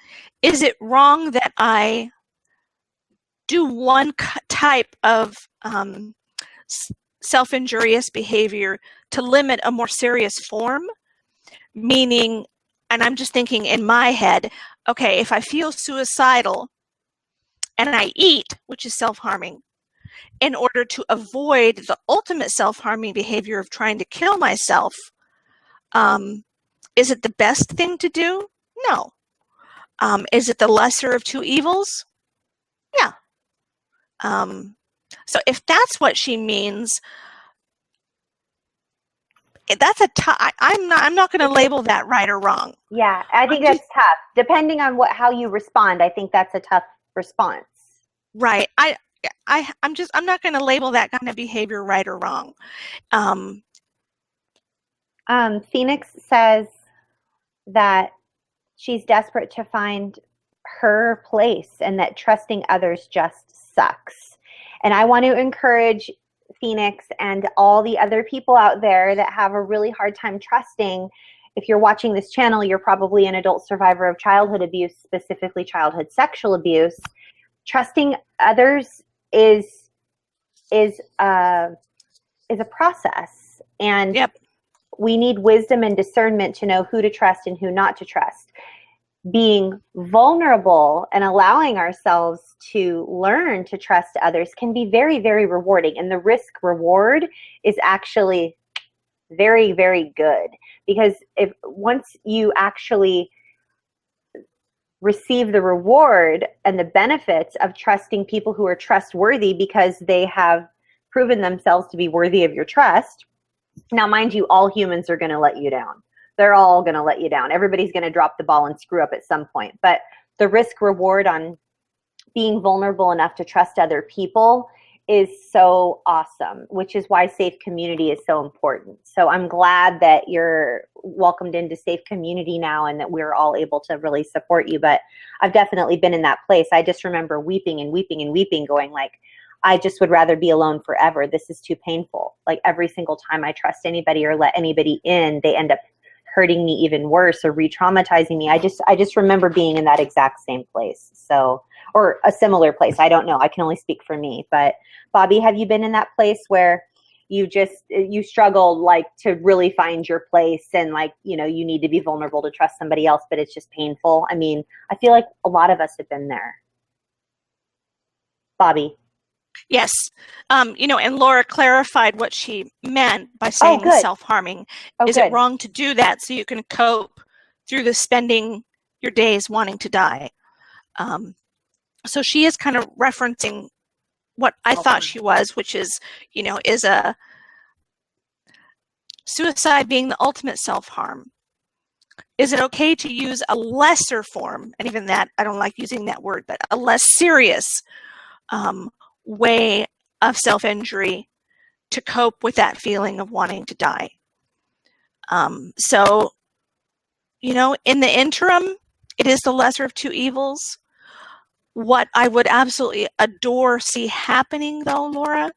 it wrong that I do one type of self-injurious behavior to limit a more serious form? Meaning, and I'm just thinking in my head, okay, if I feel suicidal and I eat, which is self-harming, in order to avoid the ultimate self-harming behavior of trying to kill myself, is it the best thing to do? No. Is it the lesser of two evils? Yeah. So if that's what she means, that's I'm not going to label that right or wrong. Yeah, I think that's tough. Depending on how you respond, I think that's a tough response. Right. I'm not going to label that kind of behavior right or wrong. Phoenix says that she's desperate to find her place and that trusting others just sucks. And I want to encourage Phoenix and all the other people out there that have a really hard time trusting. If you're watching this channel, you're probably an adult survivor of childhood abuse, specifically childhood sexual abuse. Trusting others is a process, and yep. We need wisdom and discernment to know who to trust and who not to trust. Being vulnerable and allowing ourselves to learn to trust others can be very, very rewarding. And the risk reward is actually very, very good, because if once you actually receive the reward and the benefits of trusting people who are trustworthy because they have proven themselves to be worthy of your trust. Now, mind you, all humans are going to let you down. They're all going to let you down. Everybody's going to drop the ball and screw up at some point. But the risk reward on being vulnerable enough to trust other people is so awesome, which is why safe community is so important. So I'm glad that you're welcomed into safe community now and that we're all able to really support you. But I've definitely been in that place. I just remember weeping and weeping and weeping, going like, I just would rather be alone forever. This is too painful. Like every single time I trust anybody or let anybody in, they end up hurting me even worse or re-traumatizing me. I just remember being in that exact same place. So, or a similar place. I don't know. I can only speak for me. But Bobby, have you been in that place where you struggled like to really find your place and like, you know, you need to be vulnerable to trust somebody else, but it's just painful? I mean, I feel like a lot of us have been there. Bobby. Yes. And Laura clarified what she meant by saying self-harming. Is it wrong to do that so you can cope through the spending your days wanting to die? So she is kind of referencing what I thought she was, which is, is a suicide being the ultimate self-harm. Is it okay to use a lesser form, and even that, I don't like using that word, but a less serious way of self-injury to cope with that feeling of wanting to die? So, in the interim, it is the lesser of two evils. What I would absolutely adore see happening, though, Laura,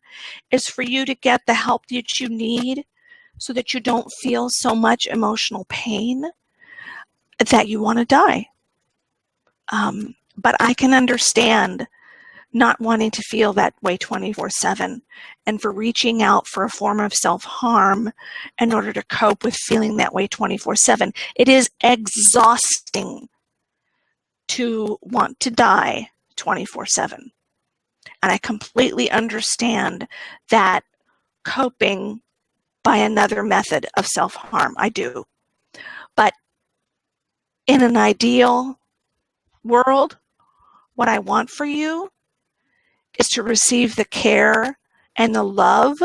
is for you to get the help that you need so that you don't feel so much emotional pain that you want to die. But I can understand not wanting to feel that way 24/7 and for reaching out for a form of self-harm in order to cope with feeling that way 24/7. It is exhausting to want to die 24/7. And I completely understand that coping by another method of self-harm. I do. But in an ideal world, what I want for you is to receive the care and the love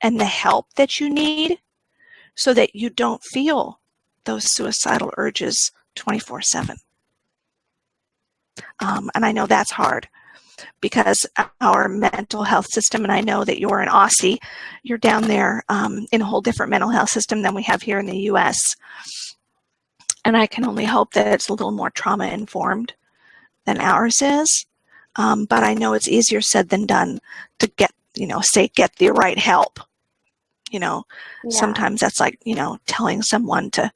and the help that you need so that you don't feel those suicidal urges 24/7. And I know that's hard because our mental health system, and I know that you're an Aussie, you're down there in a whole different mental health system than we have here in the US. And I can only hope that it's a little more trauma informed than ours is. But I know it's easier said than done to get, get the right help. Sometimes that's like, telling someone to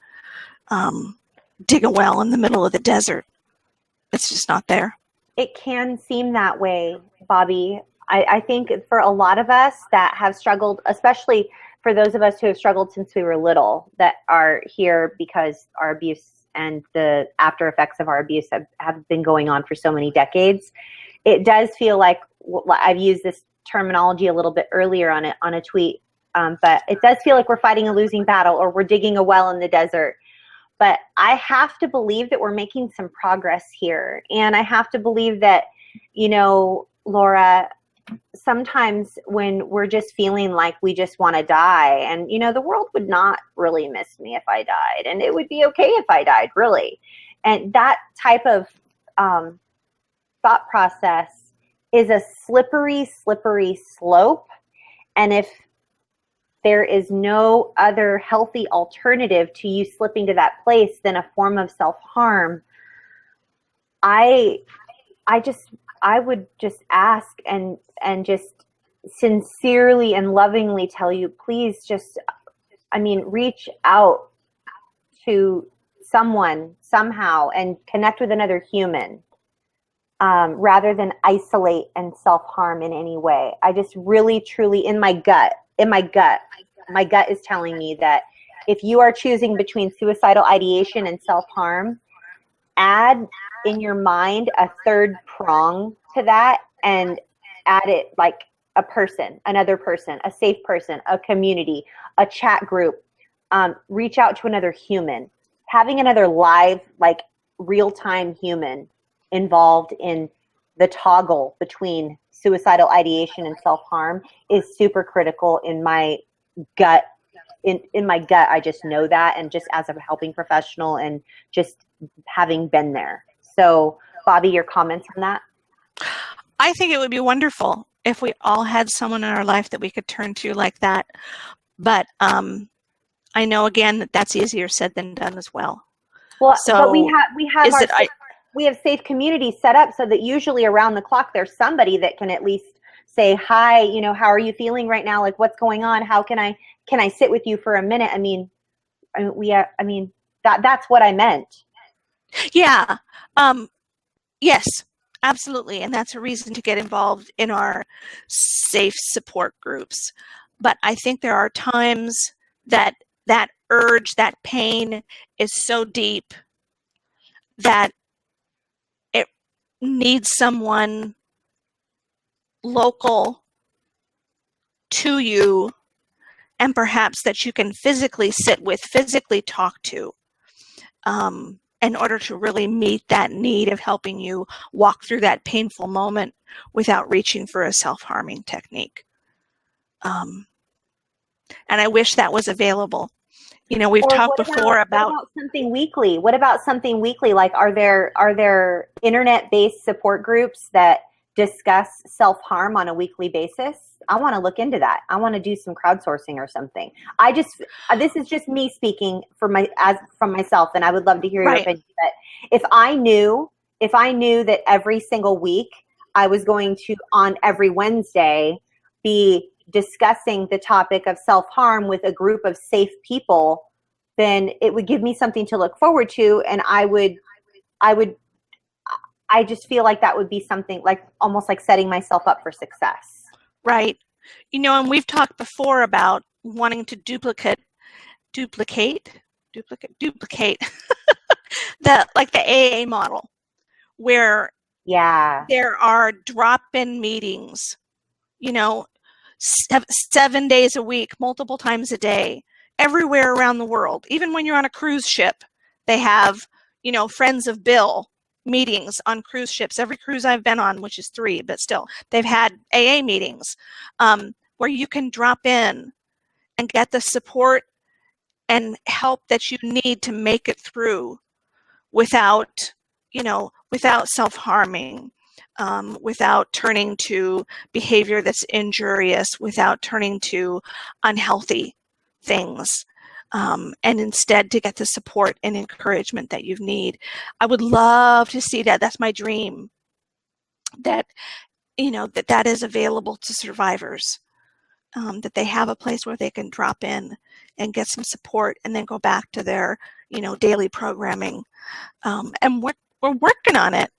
dig a well in the middle of the desert. It's just not there. It can seem that way, Bobby. I think for a lot of us that have struggled, especially for those of us who have struggled since we were little, that are here because our abuse and the after effects of our abuse have been going on for so many decades, it does feel like, I've used this terminology a little bit earlier on a tweet, but it does feel like we're fighting a losing battle or we're digging a well in the desert. But I have to believe that we're making some progress here. And I have to believe that, Laura, sometimes when we're just feeling like we just want to die, and, the world would not really miss me if I died, and it would be okay if I died, really. And that type of thought process is a slippery, slippery slope. And if there is no other healthy alternative to you slipping to that place than a form of self-harm, I would just ask and just sincerely and lovingly tell you, please reach out to someone somehow and connect with another human, rather than isolate and self-harm in any way. I just really, truly, my gut is telling me that if you are choosing between suicidal ideation and self-harm, add in your mind a third prong to that and add it like a person, another person, a safe person, a community, a chat group. Reach out to another human. Having another live, like real-time human involved in the toggle between suicidal ideation and self-harm is super critical in my gut. In my gut, I just know that, and just as a helping professional and just having been there. So, Bobby, your comments on that? I think it would be wonderful if we all had someone in our life that we could turn to like that. But I know, again, that that's easier said than done as well. Well, so but we have safe communities set up so that usually around the clock there's somebody that can at least say, hi, how are you feeling right now? Like, what's going on? How can I sit with you for a minute? That's what I meant. Yeah. Yes, absolutely. And that's a reason to get involved in our safe support groups. But I think there are times that urge, that pain is so deep that it needs someone local to you, and perhaps that you can physically sit with, physically talk to, in order to really meet that need of helping you walk through that painful moment without reaching for a self-harming technique. And I wish that was available. We've talked before about something weekly. What about something weekly? Like, are there internet-based support groups that discuss self-harm on a weekly basis? I want to look into that. I want to do some crowdsourcing or something. This is just me speaking from myself, and I would love to hear your opinion. But if I knew that every single week I was going to, on every Wednesday, be discussing the topic of self-harm with a group of safe people, then it would give me something to look forward to, and I just feel like that would be something like almost like setting myself up for success. Right. And we've talked before about wanting to duplicate the AA model, where there are drop-in meetings, 7 days a week, multiple times a day, everywhere around the world. Even when you're on a cruise ship, they have, Friends of Bill meetings on cruise ships. Every cruise I've been on, which is 3, but still, they've had AA meetings where you can drop in and get the support and help that you need to make it through without self-harming, without turning to behavior that's injurious, without turning to unhealthy things, and instead to get the support and encouragement that you need. I would love to see that. That's my dream, that that is available to survivors, that they have a place where they can drop in and get some support and then go back to their daily programming. And we're working on it.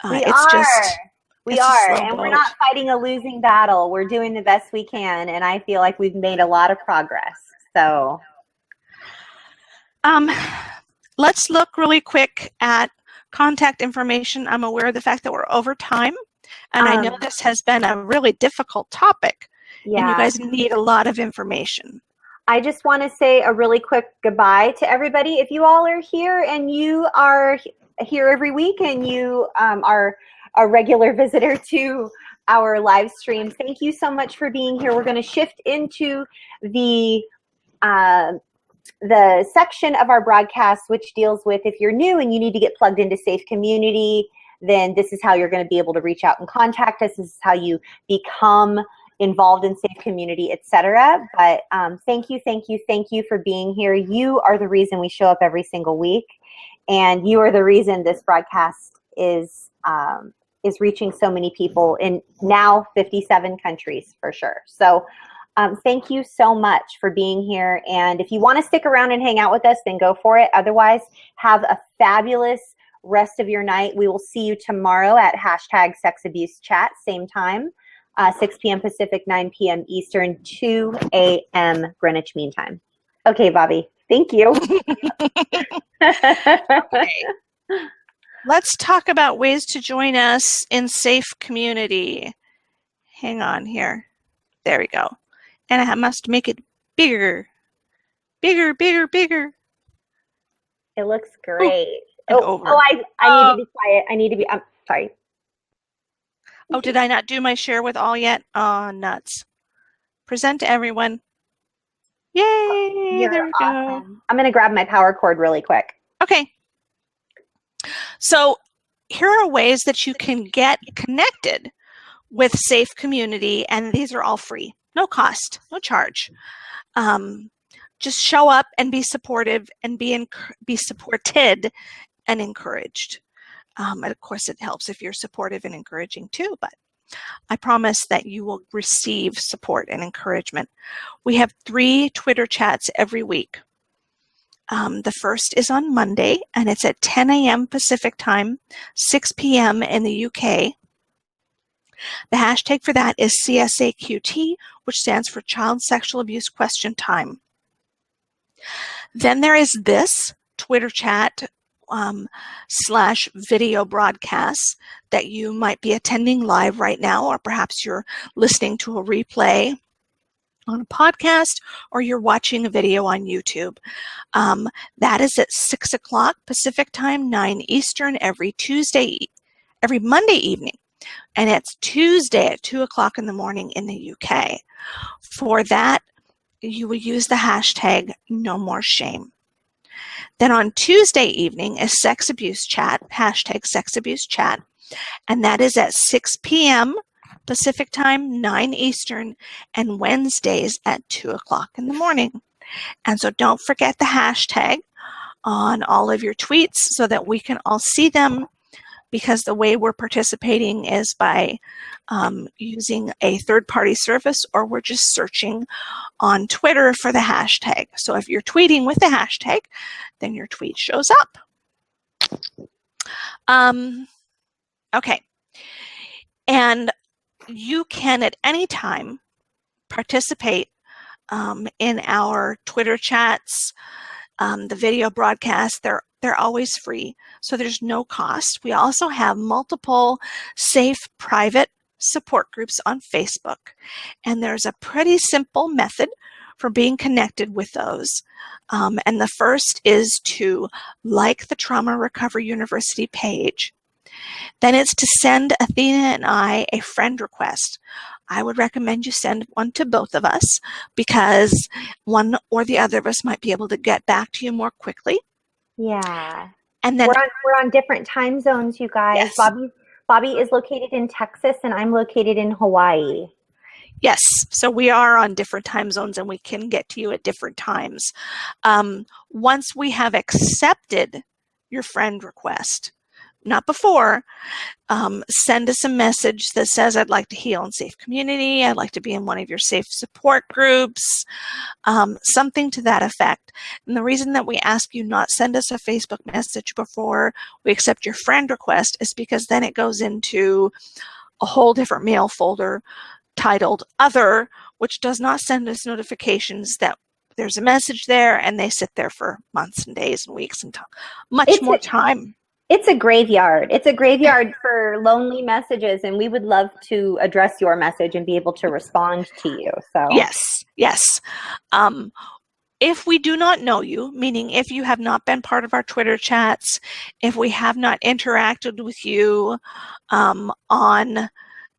We are, and we're not fighting a losing battle. We're doing the best we can, and I feel like we've made a lot of progress. So, let's look really quick at contact information. I'm aware of the fact that we're over time, and I know this has been a really difficult topic, and you guys need a lot of information. I just want to say a really quick goodbye to everybody. If you all are here and you are here every week and you are a regular visitor to our live stream, thank you so much for being here. We're going to shift into the section of our broadcast which deals with, if you're new and you need to get plugged into Safe Community, then this is how you're going to be able to reach out and contact us. This is how you become involved in Safe Community, etc. But thank you for being here. You are the reason we show up every single week, and you are the reason this broadcast is reaching so many people in now 57 countries for sure. So thank you so much for being here. And if you want to stick around and hang out with us, then go for it. Otherwise, have a fabulous rest of your night. We will see you tomorrow at #SexAbuseChat, same time. 6 p.m. Pacific, 9 p.m. Eastern, 2 a.m. Greenwich Mean Time. Okay, Bobby. Thank you. Okay. Let's talk about ways to join us in Safe Community. Hang on here. There we go. And I must make it bigger. Bigger, bigger, bigger. It looks great. Over. I need to be quiet. I need to be, I'm sorry. Oh, did I not do my share with all yet? Oh, nuts. Present to everyone. Yay! You're there we awesome. go. I'm going to grab my power cord really quick. Okay. So here are ways that you can get connected with Safe Community, and these are all free. No cost, no charge. Just show up and be supportive and be supported and encouraged. And of course, it helps if you're supportive and encouraging too, but I promise that you will receive support and encouragement. We have 3 Twitter chats every week. The first is on Monday, and it's at 10 a.m. Pacific time, 6 p.m. in the UK. The hashtag for that is CSAQT, which stands for Child Sexual Abuse Question Time. Then there is this Twitter chat / video broadcasts that you might be attending live right now, or perhaps you're listening to a replay on a podcast, or you're watching a video on YouTube. That is at 6 o'clock Pacific time, 9 Eastern, every Monday evening. And it's Tuesday at 2 o'clock in the morning in the UK. For that, you will use the hashtag #NoMoreShame. Then on Tuesday evening is Sex Abuse Chat, hashtag Sex Abuse Chat, and that is at 6 p.m. Pacific time, 9 Eastern, and Wednesdays at 2 o'clock in the morning. And so don't forget the hashtag on all of your tweets so that we can all see them, because the way we're participating is by using a third-party service, or we're just searching on Twitter for the hashtag. So if you're tweeting with the hashtag, then your tweet shows up. Okay. And you can at any time participate in our Twitter chats, the video broadcasts. They're always free, so there's no cost. We also have multiple safe private support groups on Facebook. And there's a pretty simple method for being connected with those. And the first is to like the Trauma Recovery University page. Then it's to send Athena and I a friend request. I would recommend you send one to both of us because one or the other of us might be able to get back to you more quickly. Yeah. And then we're on different time zones, you guys. Yes. Bobby is located in Texas and I'm located in Hawaii. Yes, so we are on different time zones and we can get to you at different times. Once we have accepted your friend request, not before, send us a message that says, I'd like to heal in safe community, I'd like to be in one of your safe support groups, something to that effect. And the reason that we ask you not send us a Facebook message before we accept your friend request is because then it goes into a whole different mail folder titled Other, which does not send us notifications that there's a message there, and they sit there for months and days and weeks and much more time. It's a graveyard. It's a graveyard for lonely messages, and we would love to address your message and be able to respond to you. So yes. If we do not know you, meaning if you have not been part of our Twitter chats, if we have not interacted with you on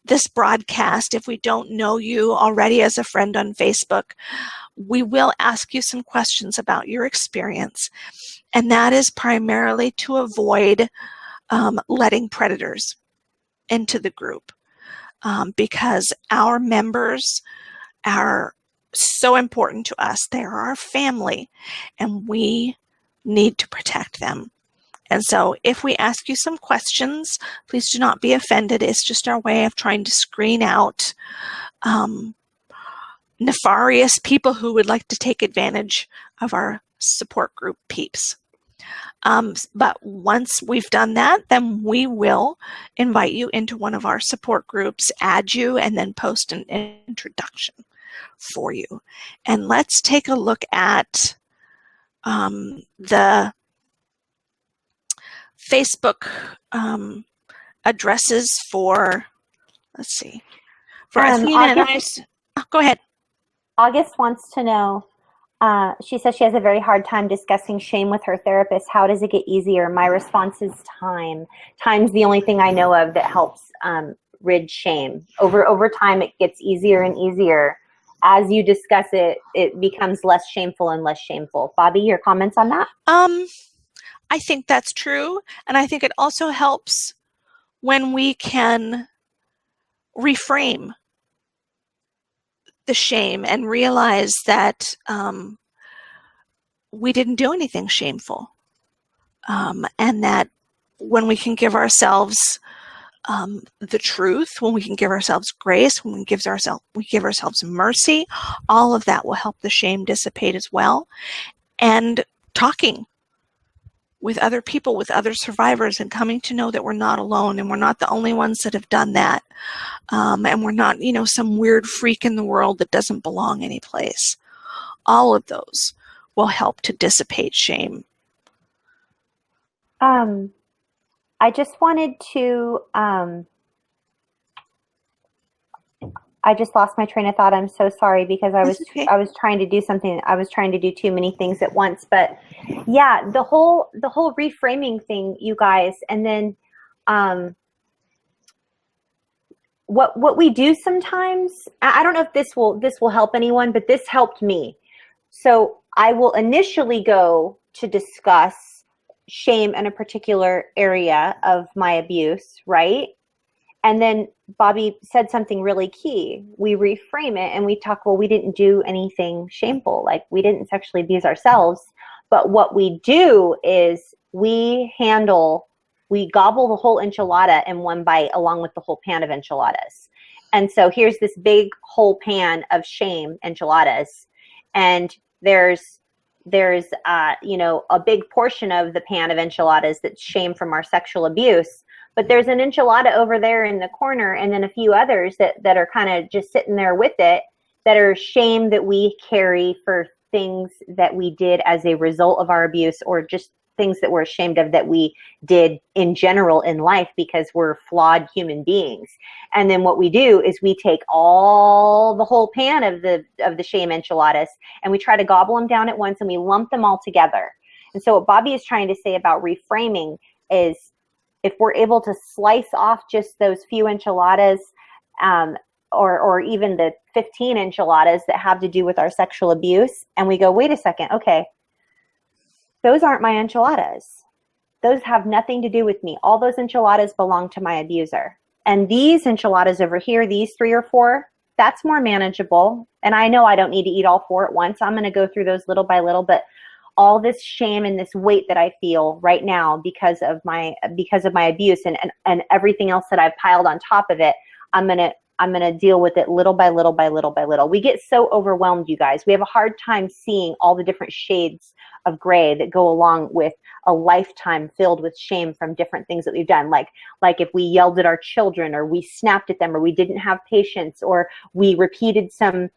this broadcast, if we don't know you already as a friend on Facebook, we will ask you some questions about your experience. And that is primarily to avoid letting predators into the group because our members are so important to us. They are our family and we need to protect them. And so if we ask you some questions, please do not be offended. It's just our way of trying to screen out nefarious people who would like to take advantage of our support group peeps. But once we've done that, then we will invite you into one of our support groups, add you, and then post an introduction for you. And let's take a look at the Facebook addresses for, let's see, for Athena and I. Go ahead. August wants to know, she says she has a very hard time discussing shame with her therapist. How does it get easier? My response is time. Time's the only thing I know of that helps rid shame. Over time, it gets easier and easier. As you discuss it, it becomes less shameful and less shameful. Bobby, your comments on that? I think that's true. And I think it also helps when we can reframe the shame and realize that we didn't do anything shameful. And that when we can give ourselves the truth, when we can give ourselves grace, when we give ourselves mercy, all of that will help the shame dissipate as well. And talking with other people, with other survivors, and coming to know that we're not alone and we're not the only ones that have done that. And we're not, some weird freak in the world that doesn't belong anyplace. All of those will help to dissipate shame. I just wanted to, I just lost my train of thought. I'm so sorry because I was trying to do something. I was trying to do too many things at once. But yeah, the whole reframing thing, you guys, and then what we do sometimes. I don't know if this will help anyone, but this helped me. So I will initially go to discuss shame in a particular area of my abuse, right? And then Bobby said something really key. We reframe it and we talk, well, we didn't do anything shameful. Like we didn't sexually abuse ourselves. But what we do is we gobble the whole enchilada in one bite along with the whole pan of enchiladas. And so here's this big whole pan of shame enchiladas. And there's a big portion of the pan of enchiladas that's shame from our sexual abuse. But there's an enchilada over there in the corner and then a few others that are kind of just sitting there with it that are shame that we carry for things that we did as a result of our abuse or just things that we're ashamed of that we did in general in life because we're flawed human beings. And then what we do is we take the whole pan of the shame enchiladas and we try to gobble them down at once and we lump them all together. And so what Bobby is trying to say about reframing is if we're able to slice off just those few enchiladas, or even the 15 enchiladas that have to do with our sexual abuse, and we go, wait a second, okay, those aren't my enchiladas. Those have nothing to do with me. All those enchiladas belong to my abuser. And these enchiladas over here, these 3 or 4, that's more manageable. And I know I don't need to eat all 4 at once. I'm going to go through those little by little, but all this shame and this weight that I feel right now because of my abuse and everything else that I've piled on top of it, I'm gonna deal with it little by little by little by little. We get so overwhelmed, you guys. We have a hard time seeing all the different shades of gray that go along with a lifetime filled with shame from different things that we've done. Like if we yelled at our children, or we snapped at them, or we didn't have patience, or we repeated some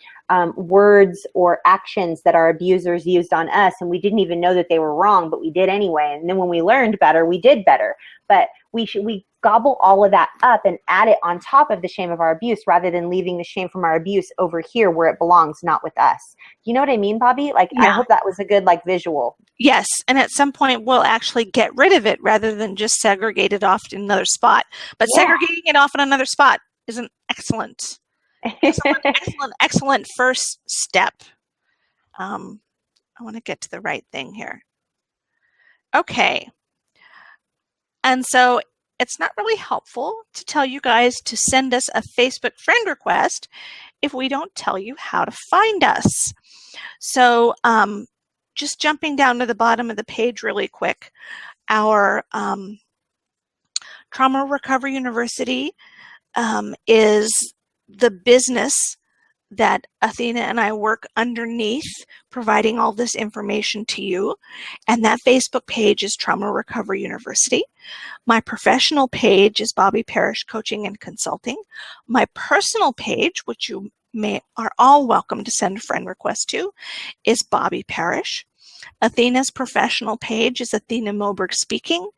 words or actions that our abusers used on us, and we didn't even know that they were wrong, but we did anyway. And then when we learned better, we did better. But we gobble all of that up and add it on top of the shame of our abuse, rather than leaving the shame from our abuse over here where it belongs, not with us. You know what I mean, Bobby? Like, yeah. I hope that was a good visual. Yes, and at some point we'll actually get rid of it rather than just segregate it off in another spot. But yeah, segregating it off in another spot is an excellent first step. I want to get to the right thing here. Okay. And so it's not really helpful to tell you guys to send us a Facebook friend request if we don't tell you how to find us. So just jumping down to the bottom of the page really quick, our Trauma Recovery University is the business that Athena and I work underneath, providing all this information to you. And that Facebook page is Trauma Recovery University. My professional page is Bobby Parrish Coaching and Consulting. My personal page, which you are all welcome to send a friend request to, is Bobby Parrish. Athena's professional page is Athena Moberg Speaking,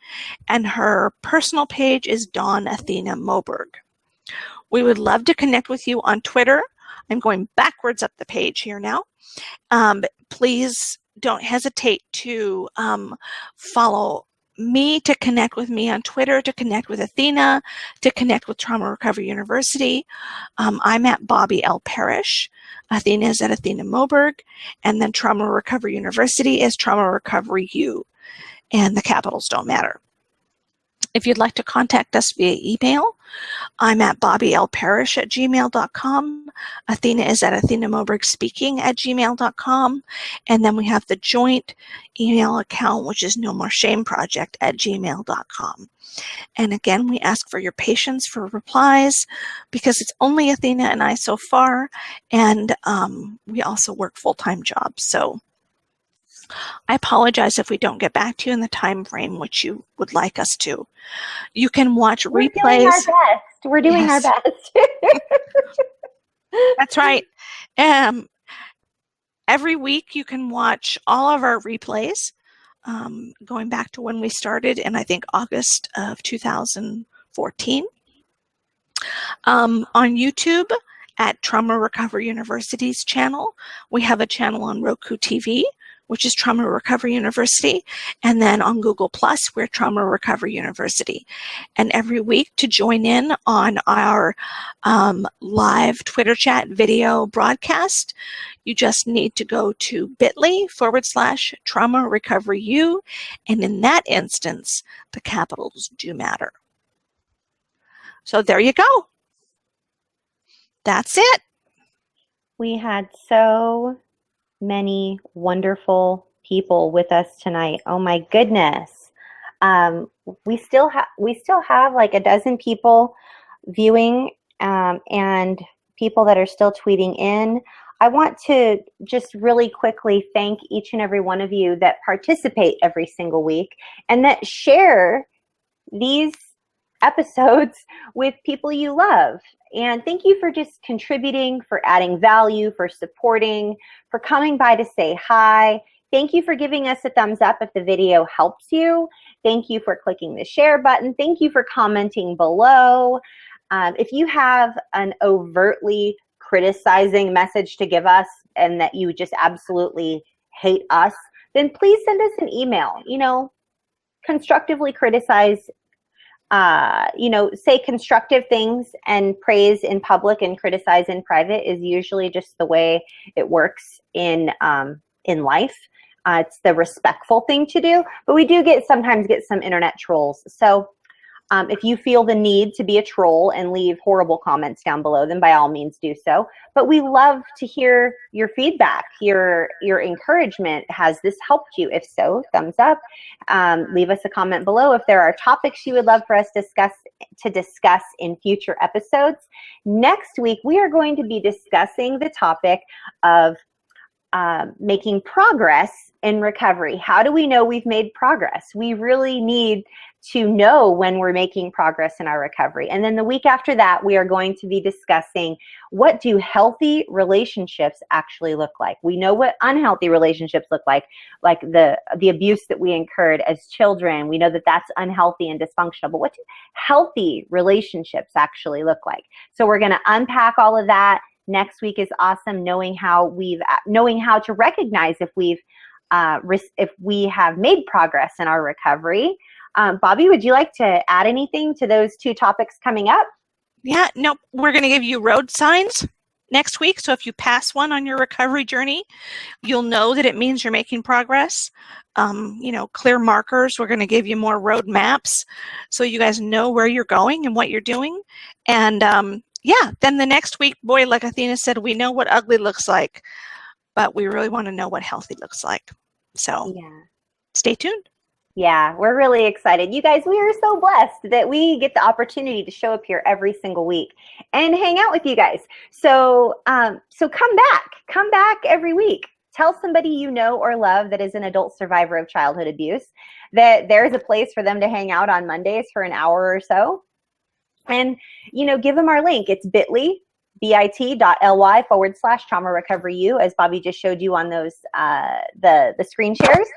and her personal page is Dawn Athena Moberg. We would love to connect with you on Twitter. I'm going backwards up the page here now. Please don't hesitate to follow me, to connect with me on Twitter, to connect with Athena, to connect with Trauma Recovery University. I'm at Bobby L. Parrish. Athena is at Athena Moberg. And then Trauma Recovery University is Trauma Recovery U. And the capitals don't matter. If you'd like to contact us via email, I'm at bobbylparrish@gmail.com. Athena is at Athena Moberg Speaking @gmail.com. And then we have the joint email account, which is No More Shame Project @gmail.com. And again, we ask for your patience for replies because it's only Athena and I so far. And we also work full-time jobs. So I apologize if we don't get back to you in the time frame which you would like us to. You can watch replays. We're doing our best. That's right. Every week you can watch all of our replays, going back to when we started in, I think, August of 2014. On YouTube at Trauma Recovery University's channel. We have a channel on Roku TV, which is Trauma Recovery University, and then on Google Plus, we're Trauma Recovery University. And every week to join in on our live Twitter chat video broadcast, you just need to go to bit.ly/Trauma Recovery U, and in that instance, the capitals do matter. So there you go. That's it. We had so many wonderful people with us tonight. Oh my goodness. We still have like a dozen people viewing, and people that are still tweeting in. I want to just really quickly thank each and every one of you that participate every single week and that share these episodes with people you love. And thank you for just contributing, for adding value, for supporting, for coming by to say hi. Thank you for giving us a thumbs up if the video helps you. Thank you for clicking the share button. Thank you for commenting below. If you have an overtly criticizing message to give us and that you just absolutely hate us, then please send us an email. You know, constructively criticize, say constructive things, and praise in public and criticize in private is usually just the way it works in life. It's the respectful thing to do, but we do sometimes get some internet trolls. So if you feel the need to be a troll and leave horrible comments down below, then by all means do so. But we love to hear your feedback, your encouragement. Has this helped you? If so, thumbs up. Leave us a comment below if there are topics you would love for us to discuss in future episodes. Next week, we are going to be discussing the topic of making progress in recovery. How do we know we've made progress? We really need to know when we're making progress in our recovery. And then the week after that, we are going to be discussing, what do healthy relationships actually look like? We know what unhealthy relationships look like the abuse that we incurred as children. We know that that's unhealthy and dysfunctional, but what do healthy relationships actually look like? So we're going to unpack all of that. Next week is awesome, knowing how to recognize if we have made progress in our recovery. Bobby, would you like to add anything to those two topics coming up? Yeah, no, we're going to give you road signs next week. So if you pass one on your recovery journey, you'll know that it means you're making progress. Clear markers. We're going to give you more road maps so you guys know where you're going and what you're doing. And yeah, then the next week, boy, like Athena said, we know what ugly looks like, but we really want to know what healthy looks like. So yeah, stay tuned. Yeah, we're really excited. You guys, we are so blessed that we get the opportunity to show up here every single week and hang out with you guys. So, come back every week. Tell somebody you know or love that is an adult survivor of childhood abuse that there's a place for them to hang out on Mondays for an hour or so. And, give them our link. It's bit.ly/trauma recovery U, as Bobby just showed you on those, the screen shares.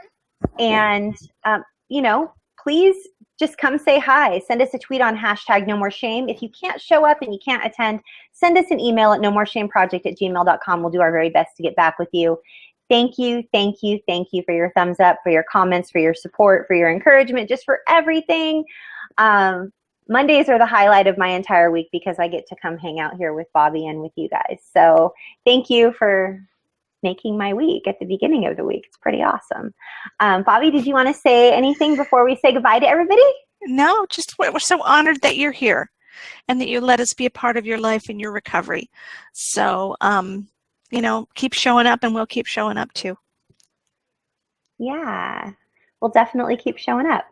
And, please just come say hi. Send us a tweet on #NoMoreShame. If you can't show up and you can't attend, send us an email at nomoreshameproject@gmail.com. We'll do our very best to get back with you. Thank you, thank you, thank you for your thumbs up, for your comments, for your support, for your encouragement, just for everything. Mondays are the highlight of my entire week because I get to come hang out here with Bobby and with you guys. So thank you for making my week at the beginning of the week. It's pretty awesome. Bobby, did you want to say anything before we say goodbye to everybody? No, just we're so honored that you're here and that you let us be a part of your life and your recovery. So, keep showing up and we'll keep showing up too. Yeah, we'll definitely keep showing up.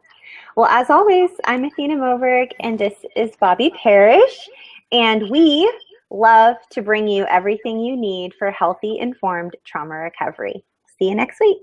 Well, as always, I'm Athena Moberg, and this is Bobby Parrish, and we love to bring you everything you need for healthy, informed trauma recovery. See you next week.